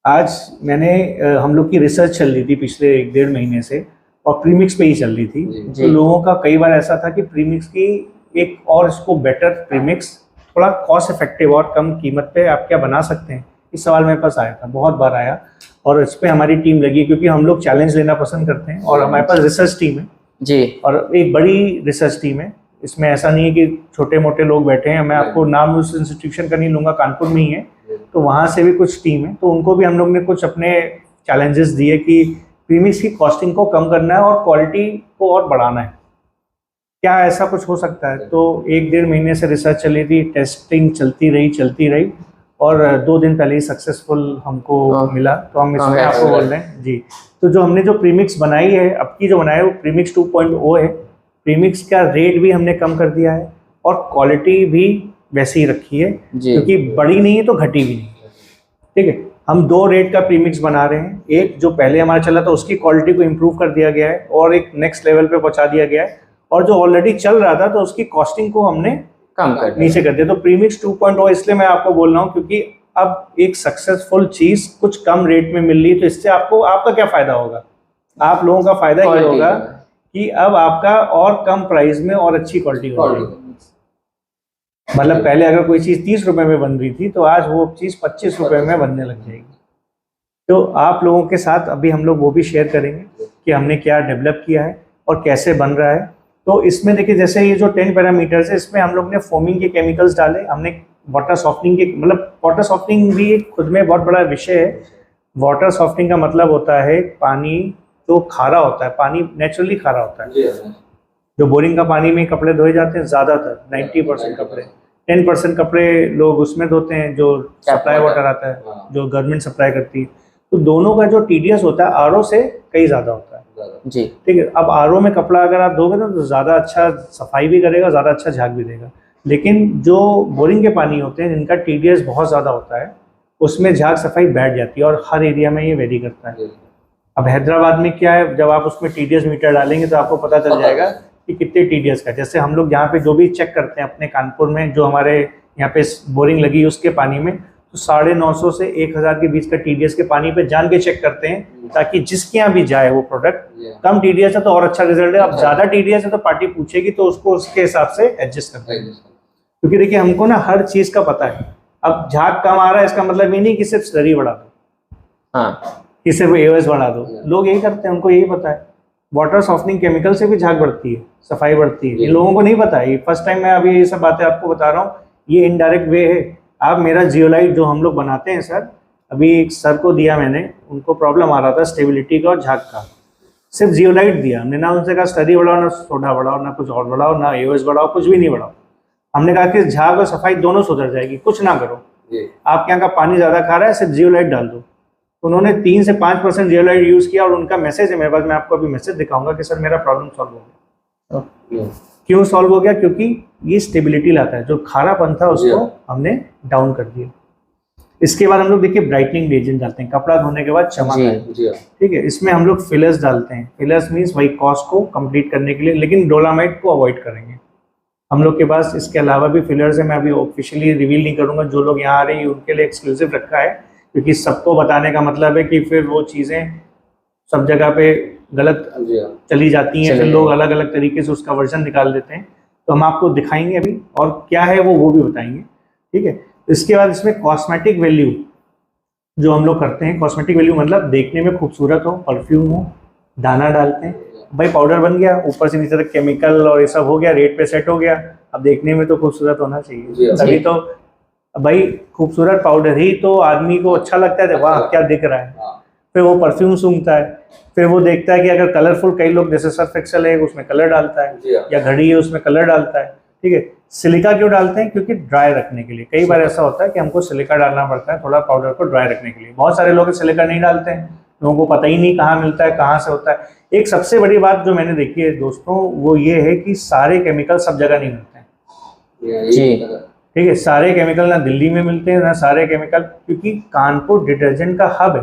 Speaker 1: आज मैंने हम लोग की रिसर्च चल रही थी पिछले 1-1.5 महीने से और प्रीमिक्स पे ही चल रही थी। तो लोगों का कई बार ऐसा था कि प्रीमिक्स की एक और इसको बेटर प्रीमिक्स थोड़ा कॉस्ट इफेक्टिव और कम कीमत पे आप क्या बना सकते हैं, इस सवाल मेरे पास आया था, बहुत बार आया, और इस पर हमारी टीम लगी क्योंकि हम लोग चैलेंज लेना पसंद करते हैं और हमारे पास रिसर्च टीम है जी, और एक बड़ी रिसर्च टीम है। इसमें ऐसा नहीं है कि छोटे मोटे लोग बैठे हैं, मैं आपको नाम उस इंस्टीट्यूशन का नहीं लूँगा, कानपुर में ही है, तो वहाँ से भी कुछ टीम है, तो उनको भी हम लोग ने कुछ अपने चैलेंजेस दिए कि प्रीमिक्स की कॉस्टिंग को कम करना है और क्वालिटी को और बढ़ाना है, क्या ऐसा कुछ हो सकता है? तो 1-1.5 महीने से रिसर्च चली थी, टेस्टिंग चलती रही और 2 दिन पहले ही सक्सेसफुल हमको मिला, तो हम इसमें आपको बोल रहे हैं जी। तो जो हमने जो प्रीमिक्स बनाई है, अब की जो बनाई है वो प्रीमिक्स 2.0 है। प्रीमिक्स का रेट भी हमने कम कर दिया है और क्वालिटी भी वैसी ही रखी है, क्योंकि बड़ी नहीं है तो घटी भी नहीं, ठीक है। हम 2 रेट का प्रीमिक्स बना रहे हैं, एक जो पहले हमारा चला था उसकी क्वालिटी को इम्प्रूव कर दिया गया है और एक नेक्स्ट लेवल पे पहुंचा दिया गया है, और जो ऑलरेडी चल रहा था तो उसकी कॉस्टिंग को हमने कम कर नीचे कर दिया। तो प्रीमिक्स 2.0 इसलिए मैं आपको बोल रहा हूँ क्योंकि अब एक सक्सेसफुल चीज कुछ कम रेट में मिल रही है, तो इससे आपका क्या फायदा होगा? आप लोगों का फायदा ये होगा कि अब आपका और कम प्राइस में और अच्छी क्वालिटी होगी। मतलब पहले अगर कोई चीज़ 30 रुपए में बन रही थी तो आज वो चीज़ 25 रुपए में बनने लग जाएगी। तो आप लोगों के साथ अभी हम लोग वो भी शेयर करेंगे कि हमने क्या डेवलप किया है और कैसे बन रहा है। तो इसमें देखिए जैसे ये जो 10 पैरामीटर्स है, इसमें हम लोग ने फोमिंग के केमिकल्स डाले, हमने वाटर सॉफ्टनिंग के, मतलब वाटर सॉफ्टनिंग भी खुद में बहुत बड़ा विषय है। वाटर सॉफ्टनिंग का मतलब होता है पानी जो खारा होता है, पानी नेचुरली खारा होता है। जो बोरिंग का पानी में कपड़े धोए जाते हैं ज़्यादातर 90% कपड़े, 10% कपड़े लोग उसमें धोते हैं जो सप्लाई वाटर आता है, जो गवर्नमेंट सप्लाई करती है। तो दोनों का जो TDS होता है, RO से कई ज़्यादा होता है
Speaker 2: जी।
Speaker 1: ठीक है। अब आरओ में कपड़ा अगर आप धोगे ना तो ज़्यादा अच्छा सफाई भी करेगा, ज़्यादा अच्छा झाग भी देगा। लेकिन जो बोरिंग के पानी होते हैं जिनका TDS बहुत ज़्यादा होता है उसमें झाग सफाई बैठ जाती है और हर एरिया में ये वेरी करता है। अब हैदराबाद में क्या है, जब आप उसमें TDS मीटर डालेंगे तो आपको पता चल जाएगा कि कितने TDS का। जैसे हम लोग यहाँ पे जो भी चेक करते हैं अपने कानपुर में, जो हमारे यहाँ पे बोरिंग लगी है उसके पानी में, तो 950 से 1000 के बीच का TDS के पानी पे जान के चेक करते हैं ताकि जिसके यहाँ भी जाए वो प्रोडक्ट कम TDS है तो और अच्छा रिजल्ट है। अब ज़्यादा TDS है तो पार्टी पूछेगी तो उसको उसके हिसाब से एडजस्ट कर देंगे। क्योंकि देखिए हमको ना हर चीज़ का पता है। अब झाग कम आ रहा है इसका मतलब ये नहीं कि सिर्फ स्लरी बढ़ा दो,
Speaker 2: हाँ,
Speaker 1: कि सिर्फ AOS बढ़ा दो। लोग यही करते हैं, उनको यही पता है वाटर सॉफ्टनिंग केमिकल से भी झाग बढ़ती है, सफाई बढ़ती है। ये लोगों को नहीं पता है। फर्स्ट टाइम मैं अभी ये सब बातें आपको बता रहा हूँ, ये इनडायरेक्ट वे है। आप मेरा जियोलाइट जो हम लोग बनाते हैं सर, अभी एक सर को दिया मैंने, उनको प्रॉब्लम आ रहा था स्टेबिलिटी का और झाग का, सिर्फ जियोलाइट दिया हमने, ना उनसे कहा स्टडी बढ़ाओ, ना सोडा बढ़ाओ, ना कुछ और बढ़ाओ, ना AOS बढ़ाओ, कुछ भी नहीं बढ़ाओ। हमने कहा कि झाग और सफाई दोनों सुधर जाएगी, कुछ ना करो। आपके यहाँ का पानी ज़्यादा खा रहा है, सिर्फ जियोलाइट डाल दो। उन्होंने 3 से 5% जियोलाइट यूज़ किया और उनका मैसेज है मेरे पास, मैं आपको अभी मैसेज दिखाऊंगा कि सर मेरा प्रॉब्लम सॉल्व हो गया। क्यों सॉल्व हो गया? क्योंकि ये स्टेबिलिटी लाता है, जो खारापन था उसको हमने डाउन कर दिया। इसके बाद हम लोग देखिए ब्राइटनिंग एजेंट डालते हैं, कपड़ा धोने के बाद चमक आए, ठीक है। इसमें हम लोग फिलर्स डालते हैं। फिलर्स मीन्स वही कॉस्ट को कंप्लीट करने के लिए, लेकिन डोलामाइट को अवॉइड करेंगे हम लोग के पास। इसके अलावा भी फिलर्स है, मैं अभी ऑफिशियली रिवील नहीं करूंगा। जो लोग यहाँ आ रहे हैं उनके लिए एक्सक्लूसिव रखा है, क्योंकि सबको बताने का मतलब है कि फिर वो चीज़ें सब जगह पे गलत चली जाती हैं, फिर लोग अलग अलग तरीके से उसका वर्जन निकाल देते हैं। तो हम आपको दिखाएंगे अभी, और क्या है वो भी बताएंगे, ठीक है। इसके बाद इसमें कॉस्मेटिक वैल्यू जो हम लोग करते हैं, कॉस्मेटिक वैल्यू मतलब देखने में खूबसूरत हो, परफ्यूम हो, दाना डालते हैं, भाई पाउडर बन गया, ऊपर से नीचे तक केमिकल और ये सब हो गया, रेट पे सेट हो गया। अब देखने में तो खूबसूरत होना चाहिए, तभी तो भाई खूबसूरत पाउडर ही तो आदमी को अच्छा लगता है, वाह क्या दिख रहा है। फिर वो परफ्यूम सूंघता है, फिर वो देखता है कि अगर कलरफुल, कई लोग जैसे सर्फ एक्सेल है उसमें कलर डालता है, या घड़ी है उसमें कलर डालता है, ठीक है। सिलिका क्यों डालते हैं? क्योंकि ड्राई रखने के लिए। कई बार ऐसा होता है कि हमको सिलिका डालना पड़ता है थोड़ा पाउडर को ड्राई रखने के लिए। बहुत सारे लोग सिलिका नहीं डालते हैं, लोगों को पता ही नहीं कहाँ मिलता है, कहाँ से होता है। एक सबसे बड़ी बात जो मैंने देखी है दोस्तों, वो ये है कि सारे केमिकल सब जगह नहीं मिलते हैं
Speaker 2: जी,
Speaker 1: ठीक है। सारे केमिकल ना दिल्ली में मिलते हैं, ना सारे केमिकल, क्योंकि कानपुर डिटर्जेंट का हब है।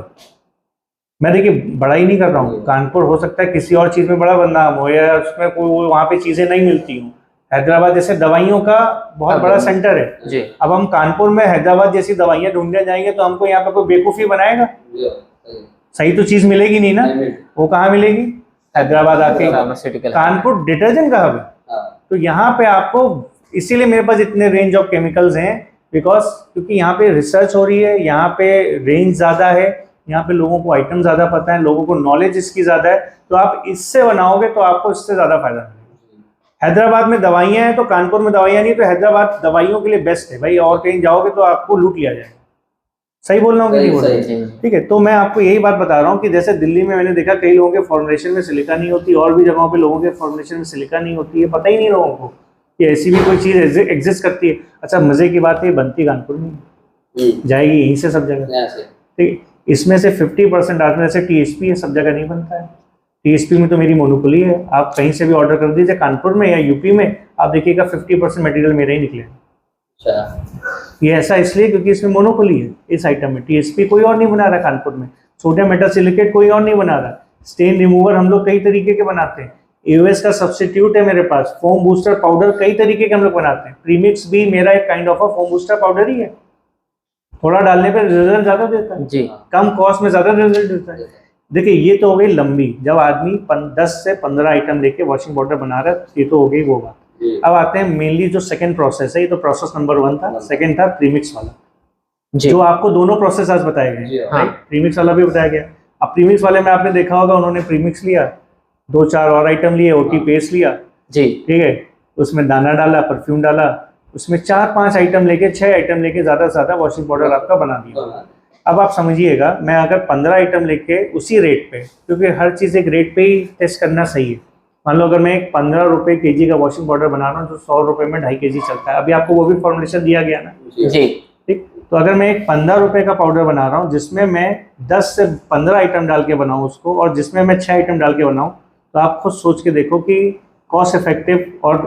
Speaker 1: मैं देखिए बड़ा ही नहीं कर रहा हूँ, कानपुर हो सकता है किसी और चीज़ में बड़ा बदनाम हो या उसमें कोई वहाँ पे चीज़ें नहीं मिलती हूँ। हैदराबाद जैसे दवाइयों का बहुत बड़ा सेंटर है
Speaker 2: जी।
Speaker 1: अब हम कानपुर में हैदराबाद जैसी दवाइयाँ ढूंढने जाएंगे तो हमको यहाँ पे कोई बेवकूफ़ी बनाएगा? सही तो चीज़ मिलेगी नहीं ना। वो कहाँ मिलेगी? हैदराबाद आके। कानपुर डिटर्जेंट का हब है, तो यहाँ पे आपको, इसीलिए मेरे पास इतने रेंज ऑफ केमिकल्स हैं, बिकॉज क्योंकि यहाँ पे रिसर्च हो रही है, यहाँ पे रेंज ज़्यादा है, यहाँ पे लोगों को आइटम ज़्यादा पता है, लोगों को नॉलेज इसकी ज़्यादा है। तो आप इससे बनाओगे तो आपको इससे ज़्यादा फायदा मिलेगा। हैदराबाद में दवाइयाँ हैं तो कानपुर में दवाइयाँ नहीं, तो हैदराबाद दवाइयों के लिए बेस्ट है भाई, और कहीं जाओगे तो आपको लूट लिया जाएगा। सही बोल रहा हूँ कि नहीं बोल रहा हूँ? ठीक है। तो मैं आपको यही बात बता रहा हूँ कि जैसे दिल्ली में मैंने देखा कई लोगों के फॉर्मुलेशन में सिलिका नहीं होती, और भी जगहों पे लोगों के फॉर्मुलेशन में सिलिका नहीं होती है, पता ही नहीं लोगों को कि ऐसी भी कोई चीज़ एग्जिस्ट करती है। अच्छा मज़े की बात है, बनती कानपुर में जाएगी यहीं से सब जगह, ठीक। इसमें से 50% आते हैं, जैसे TSP है, सब जगह नहीं बनता है। TSP में तो मेरी मोनोपोली है, आप कहीं से भी ऑर्डर कर दीजिए कानपुर में या यूपी में, आप देखिएगा 50% मटेरियल मेरा ही निकलेगा। ये ऐसा इसलिए क्योंकि इसमें मोनोपोली है इस आइटम में। TSP कोई और नहीं बना रहा कानपुर में, सोडियम मेटासिलिकेट कोई और नहीं बना रहा, स्टेन रिमूवर हम लोग कई तरीके के बनाते हैं, AOS का सब्स्टिट्यूट है मेरे पास, फोम बूस्टर पाउडर कई तरीके के हम लोग बनाते हैं, प्रीमिक्स भी मेरा एक kind of foam booster powder ही है। थोड़ा डालने पर रिजल्ट ज़्यादा देता है जी, कम कॉस्ट में ज़्यादा रिजल्ट देता है। देखिए ये तो हो गई लंबी, जब आदमी 10 से 15 आइटम लेके वॉशिंग पाउडर बना रहा है, ये तो हो गई वो बात। अब आते हैं मेनली जो सेकंड प्रोसेस है, ये तो प्रोसेस नंबर 1 था, सेकंड था प्रीमिक्स वाला जी। जो आपको दोनों प्रोसेस आज बताए गए, हाँ। प्रीमिक्स वाला भी बताया गया। अब प्रीमिक्स वाले में आपने देखा होगा उन्होंने प्रीमिक्स लिया, 2-4 और आइटम लिए, OT पेस्ट लिया जी, ठीक है, उसमें दाना डाला, परफ्यूम डाला, उसमें 4-5 आइटम लेके 6 आइटम लेके ज़्यादा से ज़्यादा वॉशिंग पाउडर आपका बना दिया। अब आप समझिएगा, मैं अगर 15 आइटम लेके उसी रेट पे, क्योंकि हर चीज़ एक रेट पे ही टेस्ट करना सही है। मान लो अगर मैं 15 रुपये kg का वॉशिंग पाउडर बना रहा हूँ तो 100 रुपये में 2.5 kg चलता है। अभी आपको वो भी फॉर्मुलेशन दिया गया ना जी, ठीक। तो तो अगर मैं एक 15 रुपए का पाउडर बना रहा हूँ जिसमें मैं 10 से 15 आइटम डाल के बनाऊँ उसको, और जिसमें मैं 6 आइटम डाल के बनाऊँ, तो आप खुद सोच के देखो कि कॉस्ट इफेक्टिव और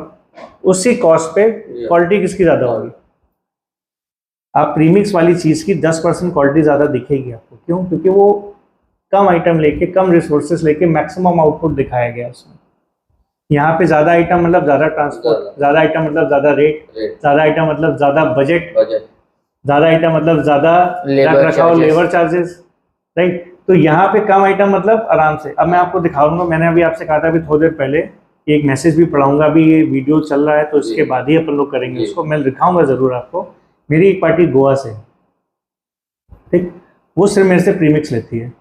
Speaker 1: उसी कॉस्ट पे क्वालिटी किसकी ज़्यादा होगी। आप प्रीमिक्स वाली चीज़ की 10% क्वालिटी ज़्यादा दिखेगी आपको। क्यों? क्योंकि वो कम आइटम लेके, कम रिसोर्सेज लेके मैक्सिमम आउटपुट दिखाया गया उसमें। यहाँ पे ज़्यादा आइटम मतलब ज़्यादा ट्रांसपोर्ट, ज़्यादा आइटम मतलब ज़्यादा रेट, ज़्यादा आइटम मतलब ज़्यादा बजट, ज़्यादा आइटम मतलब ज़्यादा रख रखाव, लेबर चार्जेस, राइट। तो यहाँ पे कम आइटम मतलब आराम से। अब मैं आपको दिखाऊंगा, मैंने अभी आपसे कहा था अभी थोड़ी देर पहले, एक मैसेज भी पढ़ाऊंगा, अभी ये वीडियो चल रहा है तो इसके बाद ही अपन लोग करेंगे उसको, मैं दिखाऊंगा ज़रूर आपको। मेरी एक पार्टी गोवा से, ठीक, वो सिर्फ मेरे से प्रीमिक्स लेती है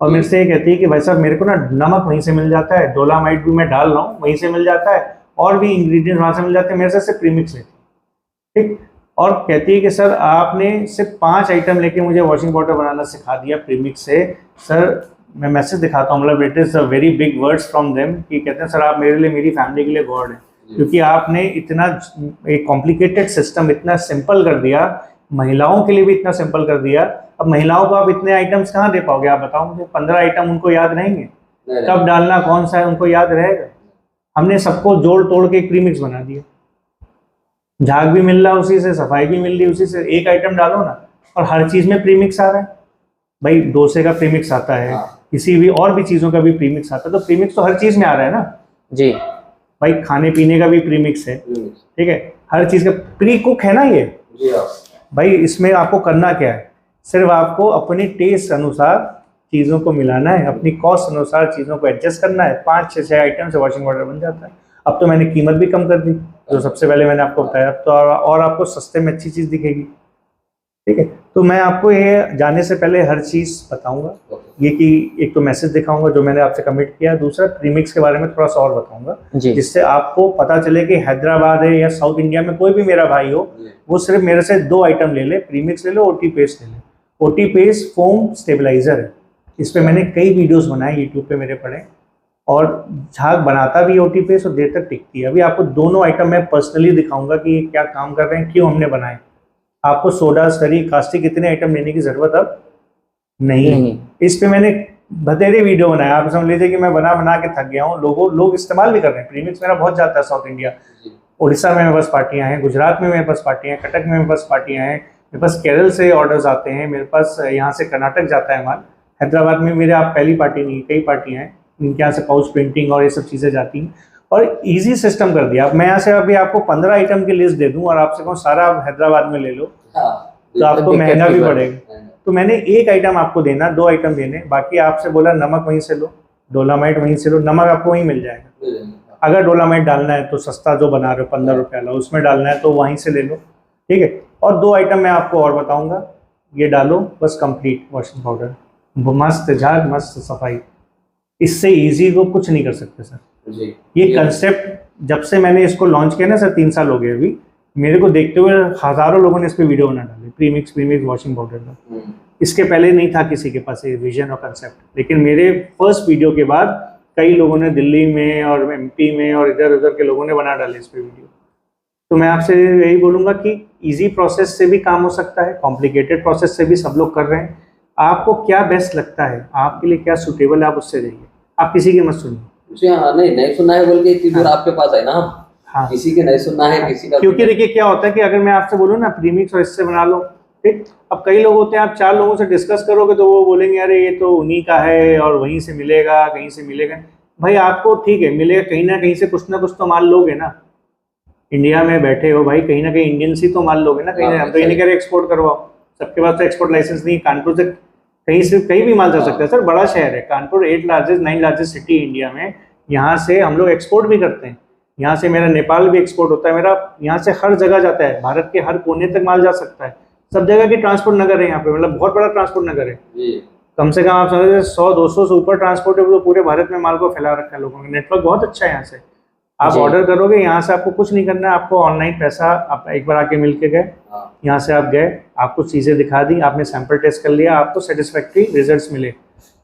Speaker 1: और मेरे से ये कहती है कि भाई साहब मेरे को ना नमक वहीं से मिल जाता है, डोलामाइट भी मैं डाल रहा हूँ वहीं से मिल जाता है, और भी इंग्रेडिएंट वहाँ से मिल जाते हैं, मेरे से सिर्फ प्रीमिक्स लेती है, ठीक। और कहती है कि सर आपने सिर्फ 5 आइटम लेके मुझे वॉशिंग पाउडर बनाना सिखा दिया प्रीमिक्स से। सर मैं मैसेज दिखाता हूँ, मतलब it is a very big words from them, कि कहते हैं सर आप मेरे लिए, मेरी फैमिली के लिए गॉड है, क्योंकि आपने इतना एक कॉम्प्लिकेटेड सिस्टम इतना सिंपल कर दिया, महिलाओं के लिए भी इतना सिंपल कर दिया। अब महिलाओं को आप इतने आइटम्स कहाँ दे पाओगे, आप बताओ मुझे। 15 आइटम उनको याद रहेंगे? कब डालना कौन सा है उनको याद रहेगा? हमने सबको जोड़ तोड़ के एक प्रीमिक्स बना दिया, झाग भी मिल रहा है उसी से, सफाई भी मिल रही है उसी से। एक आइटम डालो ना, और हर चीज में प्रीमिक्स आ रहा है भाई। डोसे का प्रीमिक्स आता है, किसी भी और भी चीजों का भी प्रीमिक्स आता है, तो प्रीमिक्स तो हर चीज में आ रहा है ना
Speaker 2: जी
Speaker 1: भाई। खाने पीने का भी प्रीमिक्स है, ठीक है, हर चीज का प्री कुक है ना ये भाई। इसमें आपको करना क्या है, सिर्फ आपको अपने टेस्ट अनुसार चीज़ों को मिलाना है, अपनी कॉस्ट अनुसार चीज़ों को एडजस्ट करना है। 5-6 आइटम से वॉशिंग पाउडर बन जाता है। अब तो मैंने कीमत भी कम कर दी, जो सबसे पहले मैंने आपको बताया, अब तो और आपको सस्ते में अच्छी चीज़ दिखेगी, ठीक है। तो मैं आपको ये जाने से पहले हर चीज़ बताऊंगा, ये कि एक तो मैसेज दिखाऊंगा जो मैंने आपसे कमिट किया, दूसरा प्रीमिक्स के बारे में थोड़ा सा और बताऊंगा, जिससे आपको पता चले कि हैदराबाद है या साउथ इंडिया में कोई भी मेरा भाई हो, वो सिर्फ मेरे से 2 आइटम ले ले, प्रीमिक्स ले लो, ओटी पेस्ट ले ले। ओटी पेस्ट फोम स्टेबलाइजर है, इस पर मैंने कई वीडियोस बनाए, यूट्यूब पे मेरे पड़े, और झाग बनाता भी ओटी पेस्ट और देर तक टिकती है। अभी आपको दोनों आइटम मैं पर्सनली दिखाऊंगा कि ये क्या काम कर रहे हैं, क्यों हमने बनाए। आपको सोडा, स्टरी, कास्टिक इतने आइटम लेने की जरूरत अब नहीं। इस पे मैंने बतेरे वीडियो बनाया, आप समझ लीजिए कि मैं बना के थक गया हूँ। लोग इस्तेमाल भी कर रहे हैं। प्रीमिक्स मेरा बहुत जाता है साउथ इंडिया, उड़ीसा में मेरे पास पार्टियां हैं, गुजरात में मेरे पास पार्टियां हैं, कटक में मेरे पास पार्टियां हैं, मेरे पास केरल से ऑर्डर्स आते हैं, मेरे पास यहाँ से कर्नाटक जाता है माल। हैदराबाद में मेरे आप पहली पार्टी नहीं, कई पार्टियां हैं, इनके यहाँ से पाउच प्रिंटिंग और ये सब चीज़ें जाती हैं, और इजी सिस्टम कर दिया। अब मैं यहाँ से अभी आपको 15 आइटम की लिस्ट दे दूँ और आपसे कहूँ सारा आप हैदराबाद में ले लो, तो आपको महंगा भी पड़ेगा। तो मैंने एक आइटम आपको देना, 2 आइटम देने, बाकी आपसे बोला नमक वहीं से लो, डोलामाइट वहीं से लो, नमक आपको वहीं मिल जाएगा। अगर डोलामाइट डालना है तो सस्ता जो बना रहे हो 15 रुपये वाला, उसमें डालना है तो वहीं से ले लो, ठीक है। और 2 आइटम मैं आपको और बताऊंगा, ये डालो बस, कंप्लीट वॉशिंग पाउडर, मस्त झाग, मस्त सफाई। इससे इजी को कुछ नहीं कर सकते सर। ये कंसेप्ट जब से मैंने इसको लॉन्च किया ना सर, 3 साल हो गए अभी, मेरे को देखते हुए हज़ारों लोगों ने इस पे वीडियो बना डाले, प्रीमिक्स वॉशिंग पाउडर का। इसके पहले नहीं था किसी के पास ये विजन और कंसेप्ट, लेकिन मेरे फर्स्ट वीडियो के बाद कई लोगों ने दिल्ली में और एमपी में और इधर उधर के लोगों ने बना डाले इस पे वीडियो। तो मैं आपसे यही बोलूँगा कि इजी प्रोसेस से भी काम हो सकता है, कॉम्प्लिकेटेड प्रोसेस से भी सब लोग कर रहे हैं। आपको क्या बेस्ट लगता है, आपके लिए क्या सूटेबल है, आप उससे जाइए, आप किसी की मत सुनिए।
Speaker 3: नहीं सुनना है बोल के इतनी दूर आपके पास है ना। हाँ, किसी के नहीं सुनना है, किसी का।
Speaker 1: क्योंकि देखिए क्या होता है कि अगर मैं आपसे बोलूँ ना प्रीमिक्स और इससे बना लो, ठीक, अब कई लोग होते हैं, आप 4 लोगों से डिस्कस करोगे तो वो बोलेंगे अरे ये तो उन्हीं का है और वहीं से मिलेगा, कहीं से मिलेगा। भाई आपको ठीक है मिलेगा, कहीं ना कहीं से कुछ ना कुछ तो माल लोगे ना। इंडिया में बैठे हो भाई, कहीं ना कहीं इंडियन सी तो माल लोगे ना, कहीं ना। हम तो ये नहीं कह रहे एक्सपोर्ट करवाओ, सबके पास तो एक्सपोर्ट लाइसेंस नहीं। कानपुर से कहीं भी माल जा सकता है सर, बड़ा शहर है कानपुर, 9 लार्जेस्ट सिटी इंडिया में। यहाँ से हम लोग एक्सपोर्ट भी करते हैं, यहाँ से मेरा नेपाल भी एक्सपोर्ट होता है, मेरा यहाँ से हर जगह जाता है, भारत के हर कोने तक माल जा सकता है। सब जगह की ट्रांसपोर्ट नगर है यहाँ पे, मतलब बहुत बड़ा ट्रांसपोर्ट नगर है। कम से कम आप समझ 100-200 से ऊपर ट्रांसपोर्ट है, तो पूरे भारत में माल को फैला रखा है लोगों ने। नेटवर्क बहुत अच्छा है यहाँ से। आप ऑर्डर करोगे, यहाँ से आपको कुछ नहीं करना है, आपको ऑनलाइन पैसा, आप एक बार आके मिल के गए, यहाँ से आप गए, आपको चीज़ें दिखा दी, आपने सैंपल टेस्ट कर लिया, आपको सेटिस्फैक्ट्री रिजल्ट्स मिले,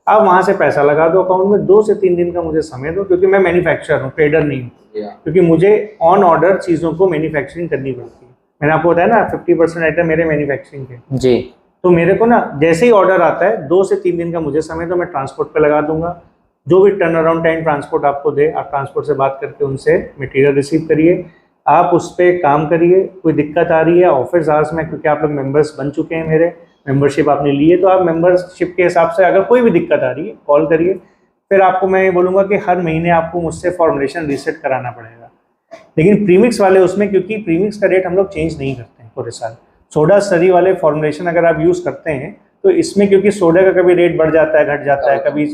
Speaker 1: आप वहाँ से पैसा लगा दो अकाउंट में। 2 से 3 दिन का मुझे समय दो, क्योंकि मैं मैन्युफैक्चरर हूँ, ट्रेडर नहीं हूँ, क्योंकि मुझे ऑन ऑर्डर चीज़ों को मैन्युफैक्चरिंग करनी पड़ती है। मैंने आपको बताया ना 50% आइटम मेरे मैन्युफैक्चरिंग के
Speaker 2: जी।
Speaker 1: तो मेरे को ना जैसे ही ऑर्डर आता है 2 से 3 दिन का मुझे समय, तो मैं ट्रांसपोर्ट पे लगा दूंगा। जो भी टर्न अराउंड टाइम ट्रांसपोर्ट आपको दे, आप ट्रांसपोर्ट से बात करके उनसे मटेरियल रिसीव करिए, आप उस पर काम करिए। कोई दिक्कत आ रही है ऑफिस आवर्स में, क्योंकि आप लोग मेंबर्स बन चुके हैं, मेरे मेंबरशिप आपने ली है, तो आप मेंबरशिप के हिसाब से अगर कोई भी दिक्कत आ रही है कॉल करिए। फिर आपको मैं ये बोलूँगा कि हर महीने आपको मुझसे फॉर्मुलेशन रीसेट कराना पड़ेगा। लेकिन प्रीमिक्स वाले उसमें, क्योंकि प्रीमिक्स का रेट हम लोग चेंज नहीं करते हैं पूरे साल, सोडा स्लरी वाले फॉर्मुलेशन अगर आप यूज़ करते हैं तो इसमें क्योंकि सोडा का कभी रेट बढ़ जाता है घट जाता है, कभी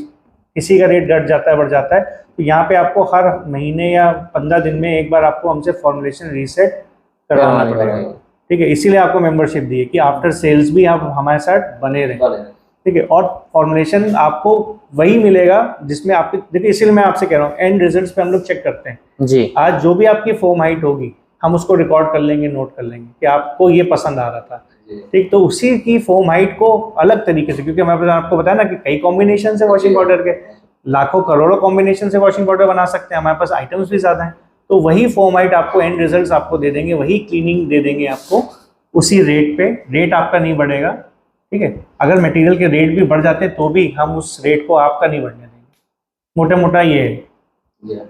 Speaker 1: किसी का रेट घट जाता है बढ़ जाता है, तो यहाँ पे आपको हर महीने या 15 दिन में एक बार आपको हमसे फॉर्मुलेशन रीसेट करवाना पड़ेगा। ठीक है, इसीलिए आपको मेंबरशिप दी है कि आफ्टर सेल्स भी आप हमारे साथ बने रहें। ठीक है, और फॉर्मुलेशन आपको वही मिलेगा जिसमें आपके, देखिए इसीलिए मैं आपसे कह रहा हूँ एंड रिजल्ट्स पे हम लोग चेक करते हैं
Speaker 2: जी।
Speaker 1: आज जो भी आपकी फोम हाइट होगी हम उसको रिकॉर्ड कर लेंगे, नोट कर लेंगे कि आपको ये पसंद आ रहा था। ठीक, तो उसी की फोम हाइट को अलग तरीके से, क्योंकि मैं आपको बताया ना कि कई कॉम्बिनेशन से वॉशिंग पाउडर के, लाखों करोड़ों कॉम्बिनेशन से वॉशिंग पाउडर बना सकते हैं, हमारे पास आइटम्स भी ज़्यादा हैं, तो वही फोम हाइट आपको एंड रिजल्ट्स आपको दे देंगे, वही क्लीनिंग दे देंगे आपको उसी रेट पे। रेट आपका नहीं बढ़ेगा। ठीक है, अगर मटेरियल के रेट भी बढ़ जाते हैं तो भी हम उस रेट को आपका नहीं बढ़ने देंगे। मोटा मोटा ये है।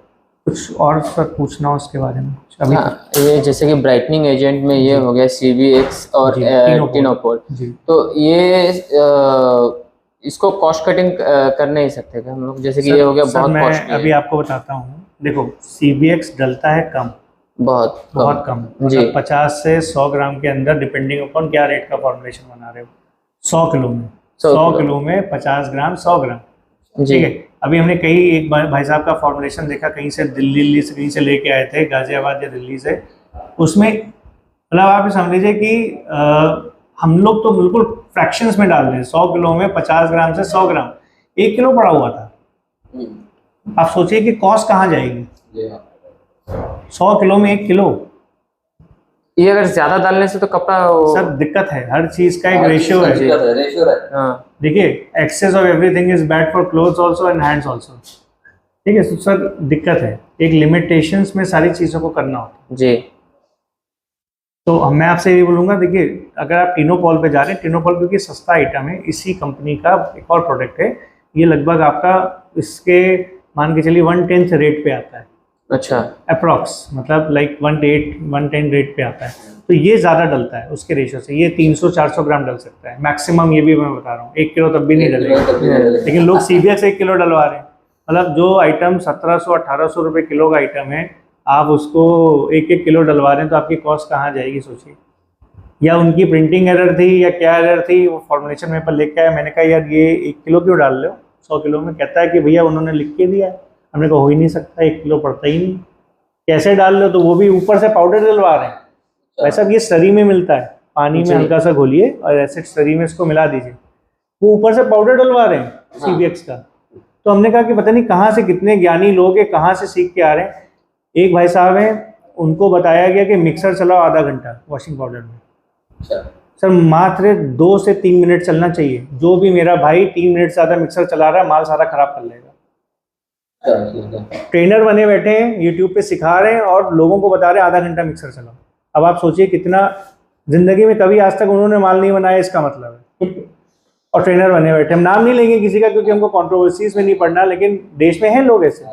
Speaker 1: कुछ और सर पूछना हो उसके बारे में? अभी
Speaker 2: हाँ, ये जैसे कि ब्राइटनिंग एजेंट में ये हो गया CBX और टिनोपोल, तो ये इसको कॉस्ट कटिंग कर नहीं सकते क्या हम लोग? जैसे कि ये हो गया बहुत कॉस्टली।
Speaker 1: अभी आपको बताता हूँ, देखो CBX डलता है कम, बहुत कम, मतलब 50 से 100 ग्राम के अंदर, डिपेंडिंग अपॉन क्या रेट का फॉर्मुलेशन बना रहे हो। 100 किलो में 100 किलो में 50 ग्राम 100 ग्राम। ठीक है, अभी हमने कई एक भाई साहब का फॉर्मुलेशन देखा, कहीं से दिल्ली से कहीं से लेके आए थे, गाजियाबाद या दिल्ली से। उसमें मतलब आप समझ लीजिए कि हम लोग तो बिल्कुल फ्रैक्शंस में डाल रहे हैं। 100 किलो में 50 ग्राम से 100 ग्राम 1 किलो पड़ा हुआ था। आप सोचिए कि कॉस्ट कहाँ जाएगी। 100 किलो में 1 किलो,
Speaker 2: ये अगर ज्यादा डालने से तो कपड़ा
Speaker 1: सब दिक्कत है। हर चीज का एक रेशियो है। देखिए, excess of everything is bad for clothes also and hands also. ठीक है, तो सर दिक्कत है, एक लिमिटेशंस में सारी चीजों को करना होता है
Speaker 2: जी।
Speaker 1: तो मैं आपसे ये बोलूँगा, देखिए अगर आप टिनोपॉल पे जा रहे हैं, टिनोपॉल क्योंकि सस्ता आइटम है, इसी कंपनी का एक और प्रोडक्ट है, ये लगभग आपका इसके मान के चलिए 1/10 रेट पे आता है।
Speaker 2: अच्छा,
Speaker 1: अप्रॉक्स, मतलब लाइक 1/10 रेट पे आता है, तो ये ज़्यादा डलता है उसके रेशो से। ये 300-400 ग्राम डल सकता है मैक्सिमम, ये भी मैं बता रहा हूँ। 1 किलो तब भी नहीं डलेगा, लेकिन लोग CBX 1 किलो डलवा रहे हैं। मतलब जो आइटम 1700-1800 रुपये किलो का आइटम है, आप उसको 1-1 किलो डलवा रहे हैं, तो आपकी कॉस्ट कहाँ जाएगी सोचिए। या उनकी प्रिंटिंग एरर थी या क्या एरर थी, वो फॉर्मुलेशन पेपर लिख के आया, मैंने कहा यार ये 1 किलो क्यों डाल रहे हो 100 किलो में? कहता है कि भैया उन्होंने लिख के दिया। हमने कहा हो ही नहीं सकता, 1 किलो पड़ता ही नहीं, कैसे डाल लो? तो वो भी ऊपर से पाउडर डलवा रहे हैं। वैसा ये स्लरी में मिलता है, पानी में हल्का सा घोलिए और ऐसे स्लरी में इसको मिला दीजिए, वो ऊपर से पाउडर डलवा रहे हैं CBX का। तो हमने कहा कि पता नहीं कहाँ से कितने ज्ञानी लोग हैं, कहाँ से सीख के आ रहे हैं। एक भाई साहब हैं, उनको बताया गया कि मिक्सर चलाओ आधा घंटा वॉशिंग पाउडर में। सर मात्र 2 से 3 मिनट चलना चाहिए। जो भी मेरा भाई 3 मिनट से ज़्यादा मिक्सर चला रहा है, माल सारा खराब कर लेगा। ट्रेनर बने बैठे हैं, यूट्यूब पे सिखा रहे हैं और लोगों को बता रहे हैं आधा घंटा मिक्सर चलाओ। अब आप सोचिए कितना, जिंदगी में कभी आज तक उन्होंने माल नहीं बनाया, इसका मतलब है। और ट्रेनर बने बैठे, हम नाम नहीं लेंगे किसी का क्योंकि हमको कंट्रोवर्सीज में नहीं पढ़ना, लेकिन देश में हैं लोग ऐसे।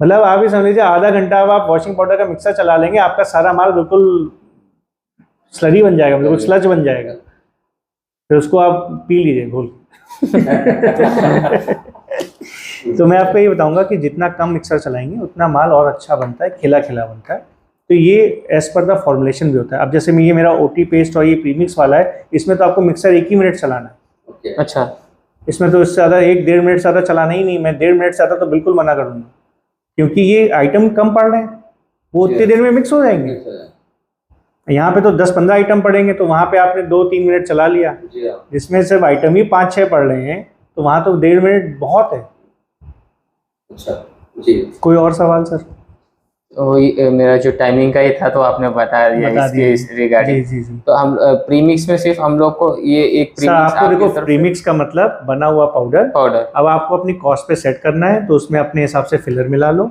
Speaker 1: मतलब आप ही समझ लीजिए आधा घंटा अब आप वॉशिंग पाउडर का मिक्सर चला लेंगे, आपका सारा माल बिल्कुल स्लरी बन जाएगा, बिल्कुल स्लज बन जाएगा। फिर उसको आप पी लीजिए घोल। तो मैं आपको ये बताऊंगा कि जितना कम मिक्सर चलाएंगे उतना माल और अच्छा बनता है, खिला खिला बनता है। तो ये एज पर द फॉर्मुलेशन भी होता है। अब जैसे ये मेरा OT पेस्ट और ये प्रीमिक्स वाला है, इसमें तो आपको मिक्सर 1 ही मिनट चलाना है।
Speaker 2: अच्छा,
Speaker 1: इसमें तो इससे ज़्यादा 1-1.5 मिनट से ज़्यादा चलाना ही नहीं। मैं 1.5 मिनट से ज़्यादा तो बिल्कुल मना करूँगा, क्योंकि ये आइटम कम पड़ रहे हैं, वो उतनी देर में मिक्स हो जाएंगे। यहाँ पे तो 10-15 आइटम पड़ेंगे, तो वहाँ पे आपने 2-3 मिनट चला लिया, जिसमें सिर्फ आइटम ही 5-6 पड़ रहे हैं, तो वहाँ तो 1.5 मिनट बहुत है।
Speaker 3: अच्छा जी,
Speaker 1: कोई और सवाल सर?
Speaker 2: मेरा जो टाइमिंग का ही था, तो आपने बता दिया इसके रिगार्डिंग।
Speaker 1: जी।
Speaker 2: तो हम प्रीमिक्स में सिर्फ हम लोग को ये एक प्रीमिक्स,
Speaker 1: आपको देखो प्रीमिक्स का मतलब बना हुआ पाउडर। अब आपको अपनी कॉस्ट पे सेट करना है, तो उसमें अपने हिसाब से फिलर मिला लो।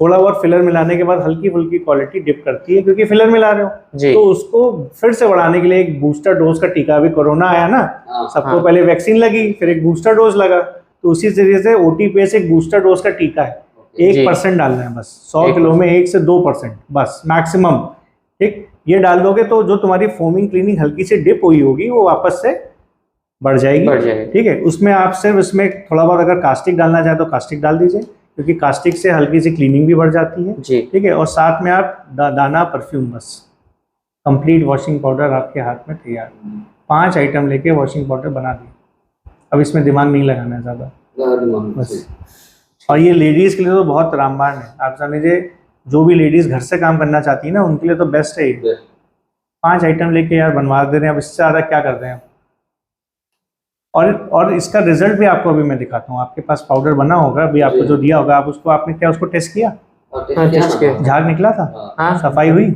Speaker 1: थोड़ा बहुत फिलर मिलाने के बाद हल्की फुल्की क्वालिटी डिप करती है, क्योंकि फिलर मिला रहे हो। तो उसको फिर से बढ़ाने के लिए एक बूस्टर डोज का टीका, अभी कोरोना आया ना, सबको पहले वैक्सीन लगी, फिर एक बूस्टर डोज लगा, तो उसी तरीके से OTPS एक बूस्टर डोज का टीका है। 1% डालना है बस, 100 किलो में 1 से 2% बस मैक्सिमम। ठीक, ये डाल दोगे तो जो तुम्हारी फोमिंग क्लीनिंग हल्की से डिप हुई होगी वो वापस से बढ़ जाएगी। ठीक है, उसमें आप सिर्फ इसमें थोड़ा बहुत अगर कास्टिक डालना चाहे तो कास्टिक डाल दीजिए, क्योंकि कास्टिक से हल्की सी क्लीनिंग भी बढ़ जाती है। ठीक है, और साथ में आप दाना परफ्यूम, बस कंप्लीट वॉशिंग पाउडर आपके हाथ में तैयार। 5 आइटम लेके वॉशिंग पाउडर बना दिए। अब इसमें दिमाग नहीं लगाना है ज़्यादा बस। और ये लेडीज़ के लिए तो बहुत रामबाण है। आप समझ लीजिए, जो भी लेडीज़ घर से काम करना चाहती है ना, उनके लिए तो बेस्ट है ये। 5 आइटम लेके यार बनवा दे रहे हैं, अब इससे ज़्यादा क्या कर रहे हैं। और इसका रिजल्ट भी आपको अभी मैं दिखाता हूँ। आपके पास पाउडर बना होगा, अभी आपको जो दिया होगा, आप उसको आपने क्या उसको टेस्ट किया? झाग निकला था? सफाई हुई?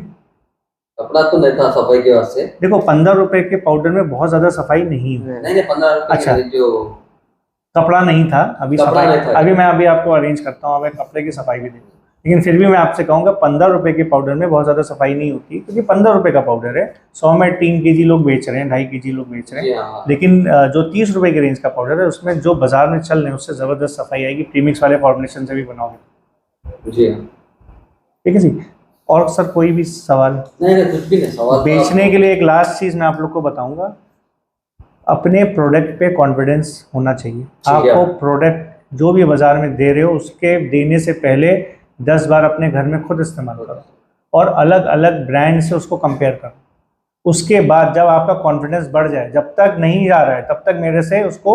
Speaker 3: कपड़ा तो नहीं था सफाई के वास्ते।
Speaker 1: देखो 15 रुपए के पाउडर में बहुत ज्यादा सफाई नहीं है।
Speaker 3: नहीं 15 रुपए। अच्छा, जो
Speaker 1: कपड़ा नहीं था अभी सफाई, अभी मैं आपको अरेंज करता हूँ, कपड़े की सफाई भी देखूँ। लेकिन फिर भी मैं आपसे कहूँगा 15 रुपए के पाउडर में बहुत ज़्यादा सफाई नहीं होती, क्योंकि 15 रुपए का पाउडर है। 100 में 3 kg लोग बेच रहे हैं, 2.5 kg लोग बेच रहे हैं। लेकिन जो 30 रुपए की रेंज का पाउडर है, उसमें जो बाजार में चल रहे हैं उससे ज़बरदस्त सफाई आएगी। प्रीमिक्स वाले फॉर्मुलेशन से भी बनाओगे।
Speaker 3: जी,
Speaker 1: ठीक है जी। और सर कोई भी सवाल?
Speaker 3: नहीं, कुछ भी नहीं सवाल।
Speaker 1: बेचने के लिए एक लास्ट चीज़ मैं आप लोग को बताऊँगा, अपने प्रोडक्ट पे कॉन्फिडेंस होना चाहिए। आपको प्रोडक्ट जो भी बाजार में दे रहे हो, उसके देने से पहले 10 बार अपने घर में खुद इस्तेमाल करो और अलग अलग ब्रांड से उसको कंपेयर करो। उसके बाद जब आपका कॉन्फिडेंस बढ़ जाए, जब तक नहीं जा रहा है तब तक मेरे से उसको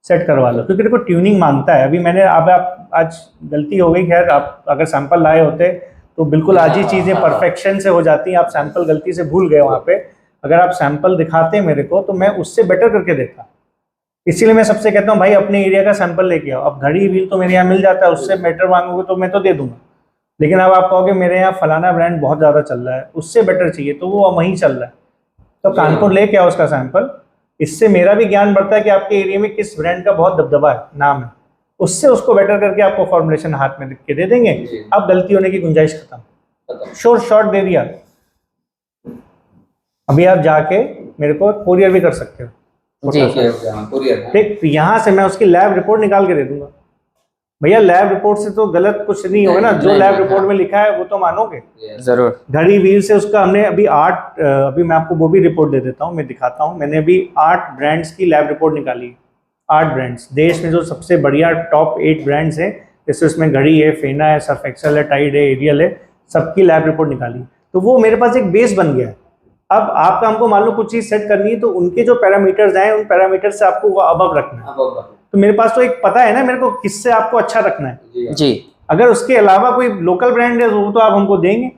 Speaker 1: सेट करवा लो, क्योंकि देखो ट्यूनिंग मांगता है। अभी मैंने आज गलती हो गई, खैर आप अगर सैंपल लाए होते तो बिल्कुल आज ही चीज़ें परफेक्शन से हो जाती हैं। आप सैंपल गलती से भूल गए वहाँ पे, अगर आप सैंपल दिखाते मेरे को तो मैं उससे बेटर करके देता। इसीलिए मैं सबसे कहता हूँ भाई अपने एरिया का सैंपल लेके आओ। अब घड़ी व्हील तो मेरे यहाँ मिल जाता है, उससे बेटर मांगोगे तो मैं तो दे दूंगा। लेकिन अब आप कहोगे मेरे यहाँ फलाना ब्रांड बहुत ज़्यादा चल रहा है, उससे बेटर चाहिए, तो वो वहीं चल रहा है, तो कानपुर लेके आओ उसका सैंपल। इससे मेरा भी ज्ञान बढ़ता है कि आपके एरिया में किस ब्रांड का बहुत दबदबा है, नाम है। उससे उसको बेटर करके आपको फॉर्मुलेशन हाथ में लिख के दे देंगे। अब गलती होने की गुंजाइश खत्म, शोर शॉर्ट दे दिया। अभी आप जाके मेरे को कोरियर भी कर सकते हो। ठीक, यहाँ से मैं उसकी लैब रिपोर्ट निकाल के दे दूंगा। भैया लैब रिपोर्ट से तो गलत कुछ नहीं होगा ना, जो लैब रिपोर्ट में लिखा है वो तो मानोगे
Speaker 2: जरूर।
Speaker 1: घड़ी व्हील से उसका हमने अभी अभी मैं आपको वो भी रिपोर्ट दे देता हूँ, मैं दिखाता हूँ। मैंने अभी 8 ब्रांड्स की लैब रिपोर्ट निकाली। 8 ब्रांड्स, देश में जो सबसे बढ़िया टॉप 8 ब्रांड्स हैं, जैसे उसमें घड़ी है, फेना है, सर्फ एक्सेल है, टाइड है, एरियल है, सबकी लैब रिपोर्ट निकाली। तो वो मेरे पास एक बेस बन गया है। अब आपका हमको मान लो कुछ चीज सेट करनी है, तो उनके जो पैरामीटर्स हैं उन पैरामीटर से आपको वो अब रखना है। तो मेरे पास तो एक पता है ना मेरे को किससे आपको अच्छा रखना है
Speaker 2: जी।
Speaker 1: अगर उसके अलावा कोई लोकल ब्रांड है वो तो आप हमको देंगे।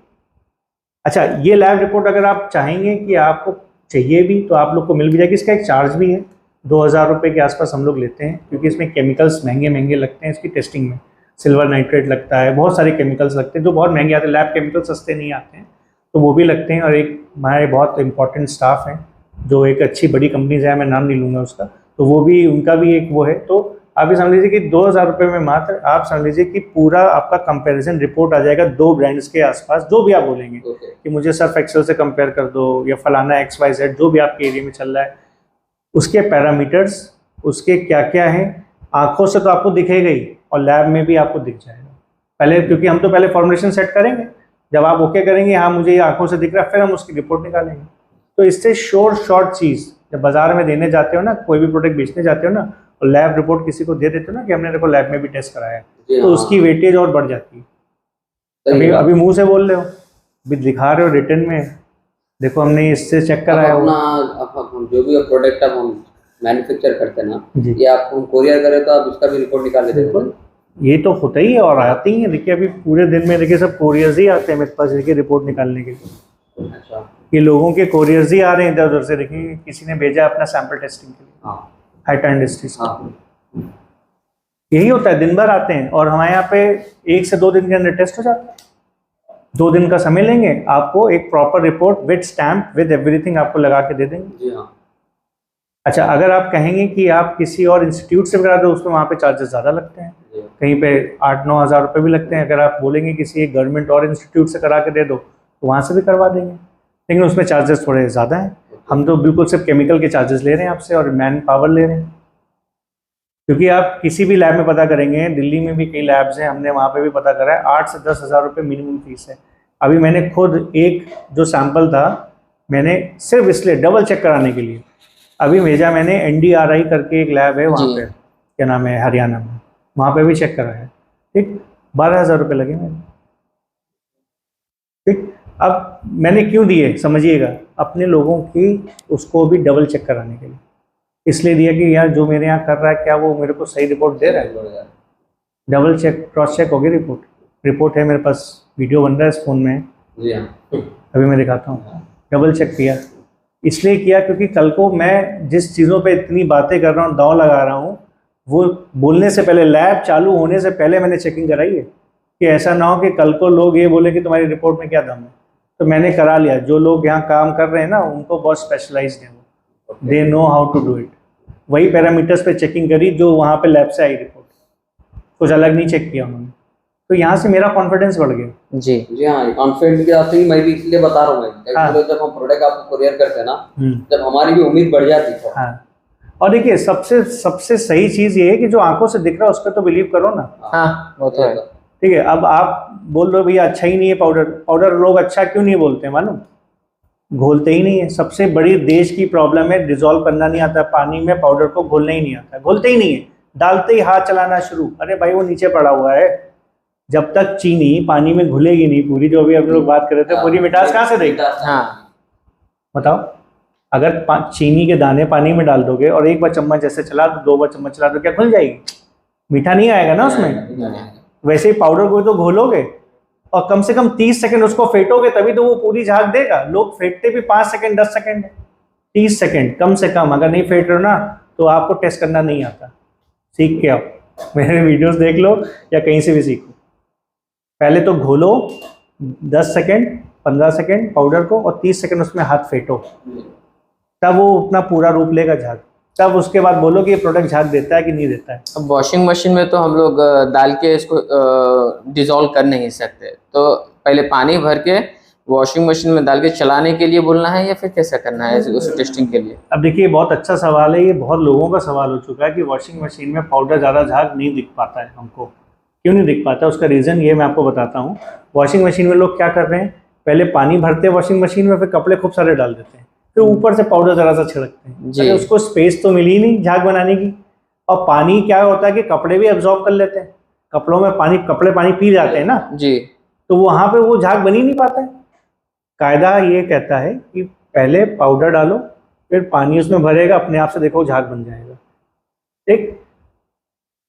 Speaker 1: अच्छा, ये लैब रिपोर्ट अगर आप चाहेंगे कि आपको चाहिए भी तो आप लोग को मिल भी जाएगी। इसका एक चार्ज भी है, 2000 रुपये के आसपास हम लोग लेते हैं, क्योंकि इसमें केमिकल्स महंगे लगते हैं। इसकी टेस्टिंग में सिल्वर नाइट्रेट लगता है, बहुत सारे केमिकल्स लगते हैं जो बहुत महंगे आते हैं। लैब केमिकल सस्ते नहीं आते हैं, तो वो भी लगते हैं। और एक हमारे बहुत इंपॉर्टेंट स्टाफ हैं जो एक अच्छी बड़ी कंपनी है, मैं नाम नहीं लूँगा उसका, तो वो भी उनका भी एक वो है। तो आप ये समझ लीजिए कि 2000 रुपये में मात्र आप समझ लीजिए कि पूरा आपका कंपैरिजन रिपोर्ट आ जाएगा 2 ब्रांड्स के आसपास। जो भी आप बोलेंगे कि मुझे सर्फ एक्सेल से कंपेयर कर दो या फलाना XYZ जो भी आपके एरिया में चल रहा है, उसके पैरामीटर्स उसके क्या क्या हैं, आँखों से तो आपको दिखेगा ही और लैब में भी आपको दिख जाएगा पहले, क्योंकि हम तो पहले फॉर्मुलेशन सेट करेंगे। जब आप ओके करेंगे हाँ मुझे ये आँखों से दिख रहा है, फिर हम उसकी रिपोर्ट निकालेंगे। तो इससे शॉर्ट चीज़ जब बाजार में देने जाते हो ना, कोई भी प्रोडक्ट बेचने जाते हो ना, और लैब रिपोर्ट किसी को दे देते हो ना कि हमने देखो लैब में भी टेस्ट कराया है, तो उसकी वेटेज और बढ़ जाती है। अभी मुंह से बोल रहे हो, अभी दिखा रहे हो रिटर्न में, देखो हमने इससे चेक कराया।
Speaker 3: हम जो भी प्रोडक्ट अब हम मैन्युफैक्चर करते हैं ना, ये आप हम कोरियर करें तो आप उसका भी रिपोर्ट निकाल लेते हैं।
Speaker 1: ये तो होता ही है और आती ही है। देखिए अभी पूरे दिन में देखिए सब कोरियर्स ही आते हैं मेरे पास देखिए रिपोर्ट निकालने के लिए।
Speaker 3: अच्छा,
Speaker 1: ये लोगों के कोरियर्स ही आ रहे हैं इधर उधर से। देखिए किसी ने भेजा अपना सैंपल टेस्टिंग के लिए, हाइट एंड डिस्ट्रिक्ट। यही होता है, दिन भर आते हैं और हमारे यहाँ पे 1 से 2 दिन के अंदर टेस्ट हो जाता है। 2 दिन का समय लेंगे, आपको एक proper report with stamp with everything आपको लगा के दे देंगे। अच्छा, अगर आप कहेंगे कि आप किसी और इंस्टीट्यूट से करा दो, उसमें वहाँ पे चार्जेस ज़्यादा लगते हैं। कहीं पे 8-9 हज़ार रुपये भी लगते हैं। अगर आप बोलेंगे किसी एक गवर्नमेंट और इंस्टीट्यूट से करा के दे दो तो वहाँ से भी करवा देंगे, लेकिन उसमें चार्जेस थोड़े ज़्यादा हैं। हम तो बिल्कुल सिर्फ केमिकल के चार्जेस ले रहे हैं आपसे और मैन पावर ले रहे हैं, क्योंकि आप किसी भी लैब में पता करेंगे, दिल्ली में भी कई लैब्स हैं, हमने वहाँ पे भी पता करा है 8 से 10 हज़ार रुपये मिनिमम फीस है। अभी मैंने खुद एक जो सैंपल था मैंने सिर्फ इसलिए डबल चेक कराने के लिए अभी भेजा, मैंने NDRI करके एक लैब है वहाँ पे, क्या नाम है, हरियाणा में, वहाँ पे भी चेक कराया। ठीक, 12,000 रुपये लगे मेरे। ठीक, अब मैंने क्यों दिए समझिएगा, अपने लोगों की उसको भी डबल चेक कराने के लिए इसलिए दिया कि यार जो मेरे यहाँ कर रहा है क्या वो मेरे को सही रिपोर्ट दे रहा है। डबल चेक क्रॉस चेक हो गई रिपोर्ट है मेरे पास, वीडियो बन रहा है इस फ़ोन में, अभी मैं दिखाता हूँ। डबल चेक किया, इसलिए किया क्योंकि कल को मैं जिस चीज़ों पे इतनी बातें कर रहा हूँ, दांव लगा रहा हूँ, वो बोलने से पहले, लैब चालू होने से पहले मैंने चेकिंग कराई है कि ऐसा ना हो कि कल को लोग ये बोले कि तुम्हारी रिपोर्ट में क्या दम है। तो मैंने करा लिया। जो लोग यहाँ काम कर रहे हैं ना उनको बहुत स्पेशलाइज्ड है वो, they know how to do it. वही पैरामीटर्स पे चेकिंग करी जो वहाँ पे लैब से आई रिपोर्ट, कुछ अलग नहीं चेक किया उन्होंने। तो यहाँ से मेरा कॉन्फिडेंस बढ़ गया।
Speaker 3: जी हाँ, कॉन्फिडेंस के साथ ही मैं भी इसलिए बता रहा हूँ। हाँ। जब हम प्रोडक्ट आपको कुरियर करते हैं ना, जब हमारी भी उम्मीद बढ़ जाती है।
Speaker 1: हाँ, और देखिए सबसे सही चीज़ ये है कि जो आंखों से दिख रहा है उस पर तो बिलीव करो ना।
Speaker 2: हाँ, वो तो है।
Speaker 1: ठीक है, अब आप बोल रहे हो भैया अच्छा ही नहीं है पाउडर लोग अच्छा क्यों नहीं बोलते हैं मालूम? घोलते ही नहीं है। सबसे बड़ी देश की प्रॉब्लम है, डिजोल्व करना नहीं आता पानी में, पाउडर को घोलना ही नहीं आता, घोलते ही नहीं है, डालते ही हाथ चलाना शुरू। अरे भाई वो नीचे पड़ा हुआ है, जब तक चीनी पानी में घुलेगी नहीं पूरी, जो अभी हम लोग बात कर रहे थे, पूरी मिठास कहाँ से देगी? हाँ बताओ, अगर चीनी के दाने पानी में डाल दोगे और एक बार चम्मच जैसे चला दो, 2 बार चम्मच चला दो, क्या घुल जाएगी? मीठा नहीं आएगा ना उसमें। वैसे ही पाउडर को तो घोलोगे और कम से कम 30 सेकंड उसको फेंटोगे तभी तो वो पूरी झाग देगा। लोग फेंटते भी 5 सेकंड 10 सेकंड 30 सेकंड कम से कम। अगर नहीं फेंट रहे हो ना तो आपको टेस्ट करना नहीं आता, सीख के आओ, मेरे वीडियोस देख लो या कहीं से भी सीखो। पहले तो घोलो 10 सेकंड 15 सेकंड पाउडर को और 30 सेकंड उसमें हाथ फेंटो, तब वो अपना पूरा रूप लेगा झाग। तब उसके बाद बोलो कि ये प्रोडक्ट झाग देता है कि नहीं देता है।
Speaker 2: अब वॉशिंग मशीन में तो हम लोग डाल के इसको डिजोल्व कर नहीं सकते, तो पहले पानी भर के वॉशिंग मशीन में डाल के चलाने के लिए बोलना है या फिर कैसा करना है उस टेस्टिंग के लिए?
Speaker 1: अब देखिए बहुत अच्छा सवाल है, ये बहुत लोगों का सवाल हो चुका है कि वॉशिंग मशीन में पाउडर ज़्यादा झाग नहीं दिख पाता है। हमको क्यों नहीं दिख पाता, उसका रीज़न ये मैं आपको बताता हूँ। वॉशिंग मशीन में लोग क्या कर रहे हैं, पहले पानी भरते हैं वॉशिंग मशीन में, फिर कपड़े खूब सारे डाल देते हैं, फिर ऊपर से पाउडर जरा सा छिड़कते हैं। अरे उसको स्पेस तो मिली नहीं झाग बनाने की। और पानी क्या होता है कि कपड़े भी एब्जॉर्ब कर लेते हैं, कपड़ों में पानी, कपड़े पानी पी जाते हैं ना जी, तो वहाँ पे वो झाग बन ही नहीं पाता है। कायदा ये कहता है कि पहले पाउडर डालो, फिर पानी उसमें भरेगा, अपने आप से देखो झाग बन जाएगा। ठीक,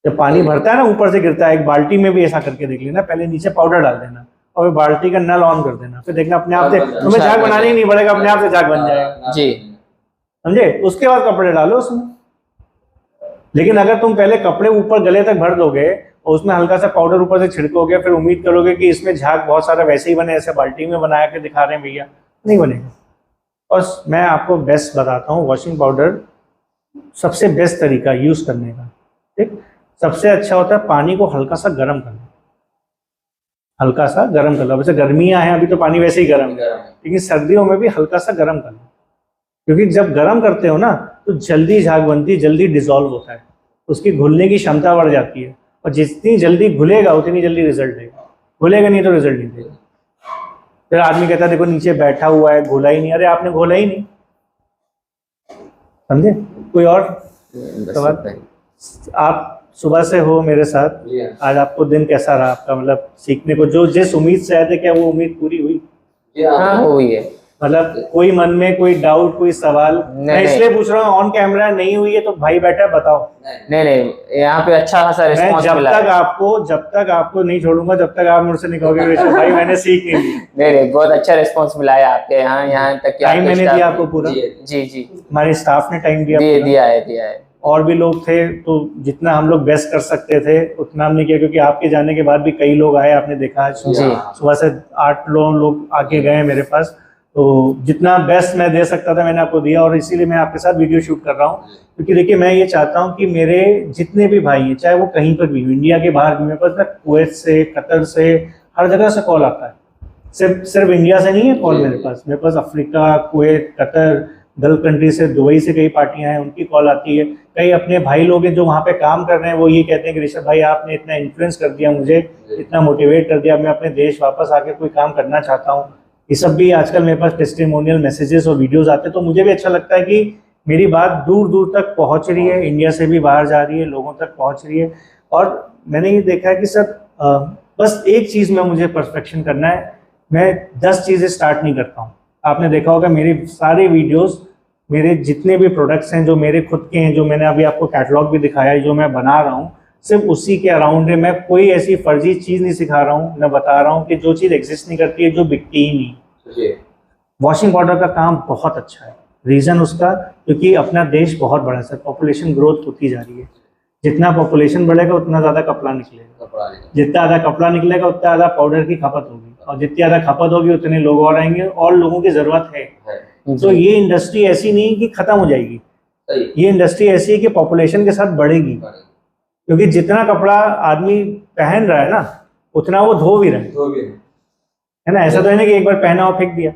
Speaker 1: जब पानी भरता है ना ऊपर से गिरता है, एक बाल्टी में भी ऐसा करके देख लेना, पहले नीचे पाउडर डाल देना और बाल्टी का नल ऑन कर देना, फिर देखना अपने आप से, तुम्हें झाग बनाने ही नहीं पड़ेगा, अपने आप से झाग बन जाएगा जी, समझे। उसके बाद कपड़े डालो उसमें। लेकिन अगर तुम पहले कपड़े ऊपर गले तक भर दोगे और उसमें हल्का सा पाउडर ऊपर से छिड़कोगे, फिर उम्मीद करोगे कि इसमें झाग बहुत सारा वैसे ही बने, ऐसे बाल्टी में बनाया के दिखा रहे हैं भैया, नहीं बनेगा। और मैं आपको बेस्ट बताता हूँ, वॉशिंग पाउडर सबसे बेस्ट तरीका यूज करने का, ठीक, सबसे अच्छा होता है पानी को हल्का सा गर्म करना, हल्का सा गर्म कर लो। वैसे गर्मियां हैं अभी तो पानी वैसे ही गर्म है, लेकिन सर्दियों में भी हल्का सा गर्म कर लो, क्योंकि जब गर्म करते हो ना तो जल्दी झाग बनती है, जल्दी डिसॉल्व होता है, उसकी घुलने की क्षमता बढ़ जाती है, और जितनी जल्दी घुलेगा उतनी जल्दी रिजल्ट देगा, घुलेगा नहीं तो रिजल्ट नहीं देगा। फिर आदमी कहता है देखो नीचे बैठा हुआ है, घोला ही नहीं। अरे आपने घोला ही नहीं, समझे। कोई और सवाल? आप सुबह से हो मेरे साथ, आज आपको दिन कैसा रहा आपका, मतलब सीखने को जो जिस उम्मीद से आए थे, क्या वो उम्मीद पूरी हुई?
Speaker 2: हाँ हुई है।
Speaker 1: मतलब कोई मन में कोई डाउट, कोई सवाल? मैं इसलिए पूछ रहा हूँ, ऑन कैमरा नहीं हुई है तो भाई बैठा बताओ।
Speaker 2: नहीं, यहाँ पे अच्छा खासा रिस्पांस मिला।
Speaker 1: जब तक आपको नहीं छोड़ूंगा, जब तक आप मुझसे नहीं कहोगे भाई मैंने सीख नहीं ली।
Speaker 2: नहीं, बहुत अच्छा रिस्पांस मिला है आपके यहाँ तक।
Speaker 1: टाइम मैंने दिया आपको पूरा?
Speaker 2: जी,
Speaker 1: हमारे स्टाफ ने टाइम
Speaker 2: दिया है।
Speaker 1: और भी लोग थे, तो जितना हम लोग बेस्ट कर सकते थे उतना हमने किया, क्योंकि आपके जाने के बाद भी कई लोग आए, आपने देखा सुबह से 8-9 लोग आके गए मेरे पास। तो जितना बेस्ट मैं दे सकता था मैंने आपको दिया, और इसीलिए मैं आपके साथ वीडियो शूट कर रहा हूँ। क्योंकि देखिए मैं ये चाहता हूँ कि मेरे जितने भी भाई हैं, चाहे वो कहीं पर भी हो, इंडिया के बाहर भी, मेरे पास ना कुवैत से, कतर से, हर जगह से कॉल आता है। सिर्फ इंडिया से नहीं है कॉल मेरे पास Africa, Kuwait, Qatar, Gulf country से, दुबई से कई पार्टियां हैं, उनकी कॉल आती है। कई अपने भाई लोग हैं जो वहाँ पे काम कर रहे हैं, वो ये कहते हैं कि ऋषभ भाई आपने इतना इन्फ्लुएंस कर दिया मुझे, इतना मोटिवेट कर दिया, मैं अपने देश वापस आके कोई काम करना चाहता हूँ। ये सब भी आजकल मेरे पास टेस्टिमोनियल मैसेजेस और वीडियोस आते हैं, तो मुझे भी अच्छा लगता है कि मेरी बात दूर दूर तक पहुँच रही है, इंडिया से भी बाहर जा रही है, लोगों तक पहुँच रही है। और मैंने ये देखा है कि सर बस एक चीज़ में मुझे परफेक्शन करना है, मैं 10 चीज़ें स्टार्ट नहीं करता हूँ। आपने देखा होगा मेरे सारे वीडियोस, मेरे जितने भी प्रोडक्ट्स हैं जो मेरे खुद के हैं, जो मैंने अभी आपको कैटलॉग भी दिखाया है, जो मैं बना रहा हूँ, सिर्फ उसी के अराउंड है। मैं कोई ऐसी फर्जी चीज़ नहीं सिखा रहा हूँ, मैं बता रहा हूँ कि जो चीज़ एग्जिस्ट नहीं करती है, जो बिकती ही नहीं। वॉशिंग पाउडर का काम बहुत अच्छा है, रीज़न उसका क्योंकि अपना देश बहुत बड़ा है सर, पॉपुलेशन ग्रोथ होती जा रही है। जितना पॉपुलेशन बढ़ेगा उतना ज़्यादा कपड़ा निकलेगा, जितना ज़्यादा कपड़ा निकलेगा उतना ज़्यादा पाउडर की खपत होगी, और जितनी ज़्यादा खपत होगी उतने लोग और आएंगे, और लोगों की ज़रूरत है। तो ये इंडस्ट्री ऐसी नहीं कि खत्म हो जाएगी, ये इंडस्ट्री ऐसी है कि पॉपुलेशन के साथ बढ़ेगी, क्योंकि जितना कपड़ा आदमी पहन रहा है ना उतना वो धो भी रहा है ना। ऐसा तो है ना कि एक बार पहना और फेंक दिया।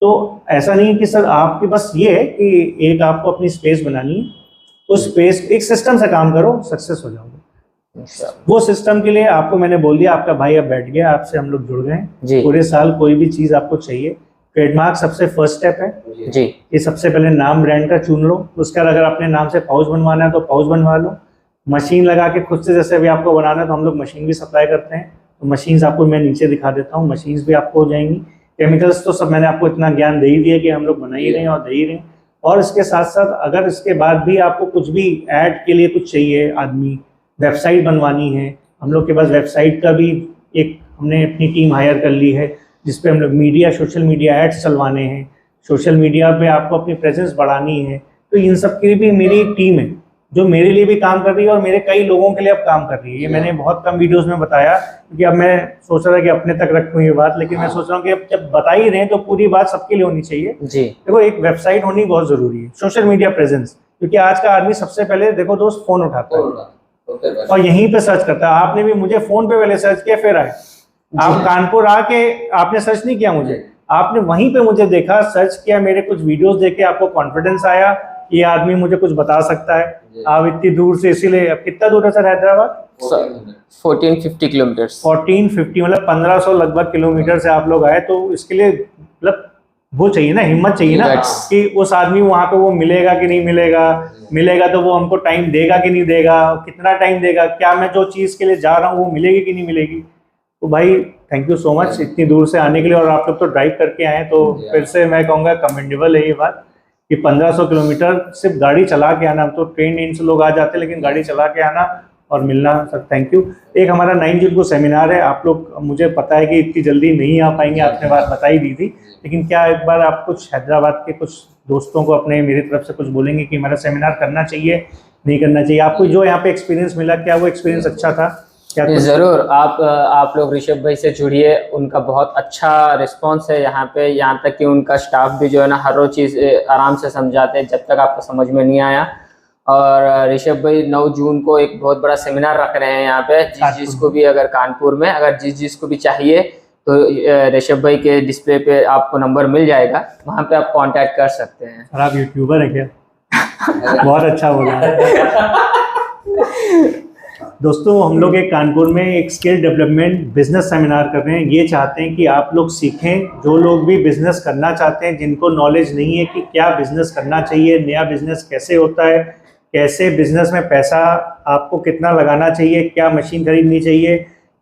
Speaker 1: तो ऐसा नहीं है कि सर आपके बस ये है कि एक आपको अपनी स्पेस बनानी है, उस स्पेस एक सिस्टम से काम करो, सक्सेस हो जाओगे। वो सिस्टम के लिए आपको मैंने बोल दिया, आपका भाई अब बैठ गया, आपसे हम लोग जुड़ गए। पूरे साल कोई भी चीज़ आपको चाहिए, ट्रेडमार्क सबसे फर्स्ट स्टेप है जी। ये सबसे पहले नाम ब्रांड का चुन लो, उसका अगर अपने नाम से पाउच बनवाना है तो पाउच बनवा लो। मशीन लगा के खुद से जैसे अभी आपको बनाना है तो हम लोग मशीन भी सप्लाई करते हैं, तो मशीन्स आपको मैं नीचे दिखा देता हूँ, मशीन्स भी आपको हो जाएंगी। केमिकल्स तो सब मैंने आपको इतना ज्ञान दे ही दिया कि हम लोग बना ही रहे हैं और दे ही रहे हैं। और इसके साथ साथ अगर इसके बाद भी आपको कुछ भी ऐड के लिए कुछ चाहिए, आदमी वेबसाइट बनवानी है, हम लोग के पास वेबसाइट का भी एक हमने अपनी टीम हायर कर ली है, जिसपे हम लोग मीडिया, सोशल मीडिया एड्स चलवाने हैं, सोशल मीडिया पे आपको अपनी प्रेजेंस बढ़ानी है। तो इन सब के लिए भी मेरी टीम है जो मेरे लिए भी काम कर रही है और मेरे कई लोगों के लिए अब काम कर रही है। ये मैंने बहुत कम वीडियोस में बताया, क्योंकि अब मैं सोच रहा था कि अपने तक रखूँ ये बात, लेकिन मैं सोच रहा हूँ कि अब जब बता ही रहे हैं तो पूरी बात सबके लिए होनी चाहिए जी। देखो एक वेबसाइट होनी बहुत जरूरी है, सोशल मीडिया प्रेजेंस, क्योंकि आज का आदमी सबसे पहले देखो दोस्त फोन उठाता है और यहीं पे सर्च करता है। आपने भी मुझे फोन पे पहले सर्च किया फिर आए, आप कानपुर आके आपने सर्च नहीं किया मुझे, आपने वहीं पे मुझे देखा, सर्च किया, मेरे कुछ वीडियोस देखे, आपको कॉन्फिडेंस आया ये आदमी मुझे कुछ बता सकता है। आप इतनी दूर से, इसीलिए अब कितना दूर है सर हैदराबाद?
Speaker 2: 1450 किलोमीटर।
Speaker 1: 1450 मतलब 1500 लगभग किलोमीटर से आप लोग आए, तो इसके लिए मतलब वो चाहिए ना, हिम्मत चाहिए ना कि उस आदमी वहाँ पे वो मिलेगा कि नहीं मिलेगा, मिलेगा तो वो हमको टाइम देगा कि नहीं देगा, कितना टाइम देगा, क्या मैं जो चीज़ के लिए जा रहा हूँ वो मिलेगी कि नहीं मिलेगी। तो भाई थैंक यू सो मच इतनी दूर से आने के लिए, और आप लोग तो ड्राइव करके आए, तो फिर से मैं कहूँगा कमेंडेबल है ये बात कि 1500 किलोमीटर सिर्फ गाड़ी चला के आना। तो ट्रेन से लोग आ जाते हैं, लेकिन गाड़ी चला के आना और मिलना, सर थैंक यू। एक हमारा 9 जून को सेमिनार है, आप लोग, मुझे पता है कि इतनी जल्दी नहीं आ पाएंगे, आपने बात बता ही दी थी, लेकिन क्या एक बार आप कुछ हैदराबाद के कुछ दोस्तों को अपने मेरी तरफ से कुछ बोलेंगे कि हमारा सेमिनार करना चाहिए नहीं करना चाहिए? आपको जो यहाँ पे एक्सपीरियंस मिला, क्या वो एक्सपीरियंस अच्छा था?
Speaker 2: जरूर, आप लोग ऋषभ भाई से जुड़िए, उनका बहुत अच्छा रिस्पांस है यहाँ पे, यहाँ तक कि उनका स्टाफ भी जो है ना हर रोज चीज़ आराम से समझाते हैं जब तक आपको समझ में नहीं आया। और ऋषभ भाई 9 जून को एक बहुत बड़ा सेमिनार रख रहे हैं यहाँ पे, जिसको भी अगर कानपुर में अगर जिसको भी चाहिए तो ऋषभ भाई के डिस्प्ले पे आपको नंबर मिल जाएगा, वहाँ पे आप कांटेक्ट कर सकते हैं।
Speaker 1: और आप यूट्यूबर है क्या? बहुत अच्छा बोला। दोस्तों हम लोग एक कानपुर में एक स्किल डेवलपमेंट बिजनेस सेमिनार कर रहे हैं, ये चाहते हैं कि आप लोग सीखें, जो लोग भी बिजनेस करना चाहते हैं, जिनको नॉलेज नहीं है कि क्या बिजनेस करना चाहिए, नया बिजनेस कैसे होता है, कैसे बिजनेस में पैसा आपको कितना लगाना चाहिए, क्या मशीन खरीदनी चाहिए,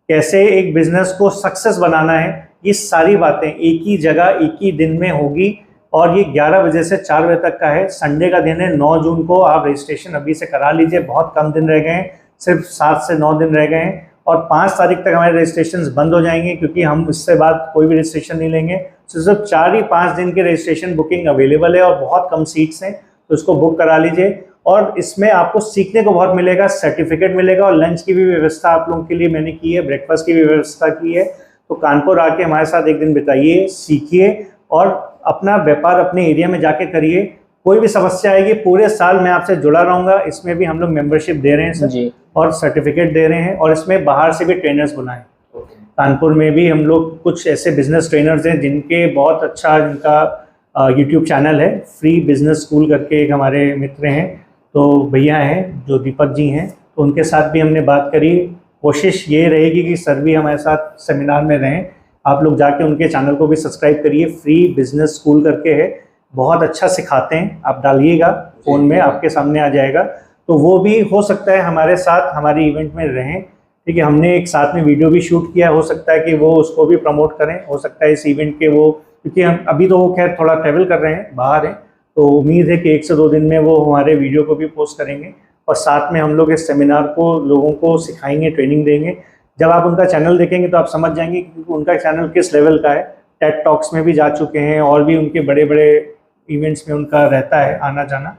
Speaker 1: कैसे एक बिजनेस को सक्सेस बनाना है, ये सारी बातें एक ही जगह एक ही दिन में होगी। और ये 11 बजे से 4 बजे तक का है, संडे का दिन है। 9 जून को आप रजिस्ट्रेशन अभी से करा लीजिए, बहुत कम दिन रह गए हैं, सिर्फ 7 से 9 दिन रह गए हैं, और 5 तारीख तक हमारे रजिस्ट्रेशन बंद हो जाएंगे, क्योंकि हम इससे बाद कोई भी रजिस्ट्रेशन नहीं लेंगे। तो सिर्फ 4 ही 5 दिन की रजिस्ट्रेशन बुकिंग अवेलेबल है और बहुत कम सीट्स हैं, तो इसको बुक करा लीजिए। और इसमें आपको सीखने को बहुत मिलेगा, सर्टिफिकेट मिलेगा, और लंच की भी व्यवस्था आप लोगों के लिए मैंने की है, ब्रेकफास्ट की भी व्यवस्था की है। तो कानपुर आके हमारे साथ एक दिन बिताइए, सीखिए और अपना व्यापार अपने एरिया में जाके करिए। कोई भी समस्या आएगी, पूरे साल मैं आपसे जुड़ा रहूँगा। इसमें भी हम लोग मेंबरशिप दे रहे हैं सर और सर्टिफिकेट दे रहे हैं, और इसमें बाहर से भी ट्रेनर्स बुलाएं। कानपुर में भी हम लोग कुछ ऐसे बिजनेस ट्रेनर्स हैं जिनके बहुत अच्छा जिनका यूट्यूब चैनल है, फ्री बिजनेस स्कूल करके एक हमारे मित्र हैं, तो भैया हैं जो दीपक जी हैं, तो उनके साथ भी हमने बात करी। कोशिश ये रहेगी कि सर भी हमारे साथ सेमिनार में रहें। आप लोग जाके उनके चैनल को भी सब्सक्राइब करिए, फ्री बिजनेस स्कूल करके है, बहुत अच्छा सिखाते हैं। आप डालिएगा फ़ोन में, आपके सामने आ जाएगा। तो वो भी हो सकता है हमारे साथ हमारे इवेंट में रहें, ठीक है। हमने एक साथ में वीडियो भी शूट किया, हो सकता है कि वो उसको भी प्रमोट करें। हो सकता है इस इवेंट के वो, क्योंकि हम अभी तो वो खैर थोड़ा ट्रैवल कर रहे हैं, बाहर हैं, तो उम्मीद है कि 1 से 2 दिन में वो हमारे वीडियो को भी पोस्ट करेंगे, और साथ में हम लोग इस सेमिनार को लोगों को सिखाएंगे, ट्रेनिंग देंगे। जब आप उनका चैनल देखेंगे तो आप समझ जाएंगे कि उनका चैनल किस लेवल का है। टेड टॉक्स में भी जा चुके हैं, और भी उनके बड़े बड़े इवेंट्स में उनका रहता है आना जाना।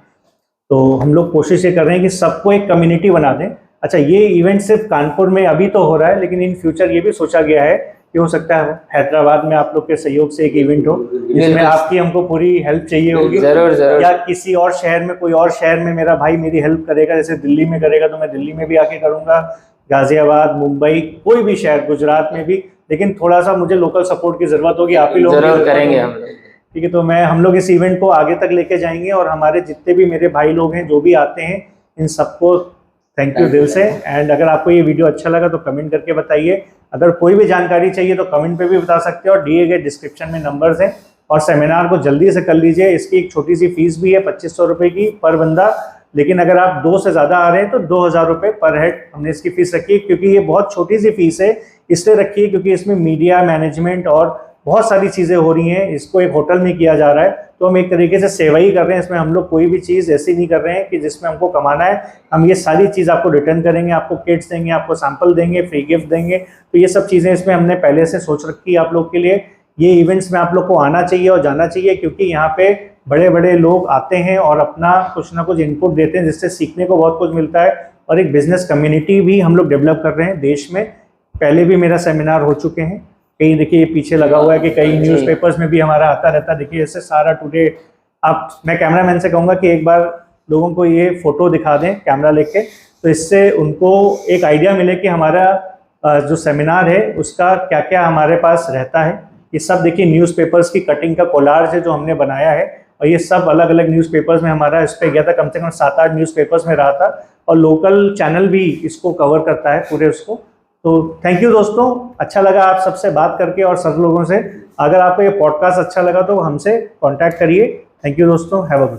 Speaker 1: तो हम लोग कोशिश ये कर रहे हैं कि सबको एक कम्युनिटी बना दें। अच्छा, ये इवेंट सिर्फ कानपुर में अभी तो हो रहा है, लेकिन इन फ्यूचर ये भी सोचा गया है कि हो सकता है हैदराबाद में आप लोग के सहयोग से एक इवेंट हो, जिसमें आपकी हमको पूरी हेल्प चाहिए होगी।
Speaker 2: जरूर जरूर।
Speaker 1: या किसी और शहर में, कोई और शहर में मेरा भाई मेरी हेल्प करेगा, जैसे दिल्ली में करेगा तो मैं दिल्ली में भी आके करूँगा, गाजियाबाद, मुंबई, कोई भी शहर, गुजरात में भी। लेकिन थोड़ा सा मुझे लोकल सपोर्ट की जरूरत होगी, आप ही लोग
Speaker 2: जरूर करेंगे हम,
Speaker 1: ठीक है। तो हम लोग इस इवेंट को आगे तक लेके जाएंगे, और हमारे जितने भी मेरे भाई लोग हैं जो भी आते हैं, इन सबको थैंक यू दिल से। एंड अगर आपको ये वीडियो अच्छा लगा तो कमेंट करके बताइए। अगर कोई भी जानकारी चाहिए तो कमेंट पे भी बता सकते हो, और दिए गए डिस्क्रिप्शन में नंबर्स हैं। और सेमिनार को जल्दी से कर लीजिए। इसकी एक छोटी सी फीस भी है 2500 रुपये की पर बंदा, लेकिन अगर आप 2 से ज़्यादा आ रहे हैं तो 2000 रुपये पर हेड हमने इसकी फ़ीस रखी है। क्योंकि ये बहुत छोटी सी फीस है, इसलिए रखी है क्योंकि इसमें मीडिया मैनेजमेंट और बहुत सारी चीज़ें हो रही हैं। इसको एक होटल में किया जा रहा है, तो हम एक तरीके से सेवा ही कर रहे हैं। इसमें हम लोग कोई भी चीज़ ऐसी नहीं कर रहे हैं कि जिसमें हमको कमाना है। हम ये सारी चीज़ आपको रिटर्न करेंगे, आपको किट्स देंगे, आपको सैंपल देंगे, फ्री गिफ्ट देंगे। तो ये सब चीज़ें इसमें हमने पहले से सोच रखी है आप लोग के लिए। ये इवेंट्स में आप लोग को आना चाहिए और जाना चाहिए, क्योंकि यहाँ पे बड़े बड़े लोग आते हैं और अपना कुछ ना कुछ इनपुट देते हैं, जिससे सीखने को बहुत कुछ मिलता है। और एक बिजनेस कम्युनिटी भी हम लोग डेवलप कर रहे हैं देश में। पहले भी मेरा सेमिनार हो चुके हैं कहीं, देखिए पीछे लगा हुआ है कि कई न्यूज़पेपर्स में भी हमारा आता रहता है। देखिए ऐसे सारा टुडे, मैं कैमरामैन से कहूँगा कि एक बार लोगों को ये फोटो दिखा दें कैमरा लेके, तो इससे उनको एक आइडिया मिले कि हमारा जो सेमिनार है उसका क्या क्या हमारे पास रहता है। ये सब देखिए न्यूज़पेपर्स की कटिंग का कोलाज है जो हमने बनाया है, और ये सब अलग अलग न्यूज़पेपर्स में हमारा इस पे गया था, कम से कम 7-8 न्यूज़पेपर्स में रहा था, और लोकल चैनल भी इसको कवर करता है पूरे उसको। तो थैंक यू दोस्तों, अच्छा लगा आप सबसे बात करके और सब लोगों से। अगर आपको ये पॉडकास्ट अच्छा लगा तो हमसे कांटेक्ट करिए। थैंक यू दोस्तों, हैव अ गुड।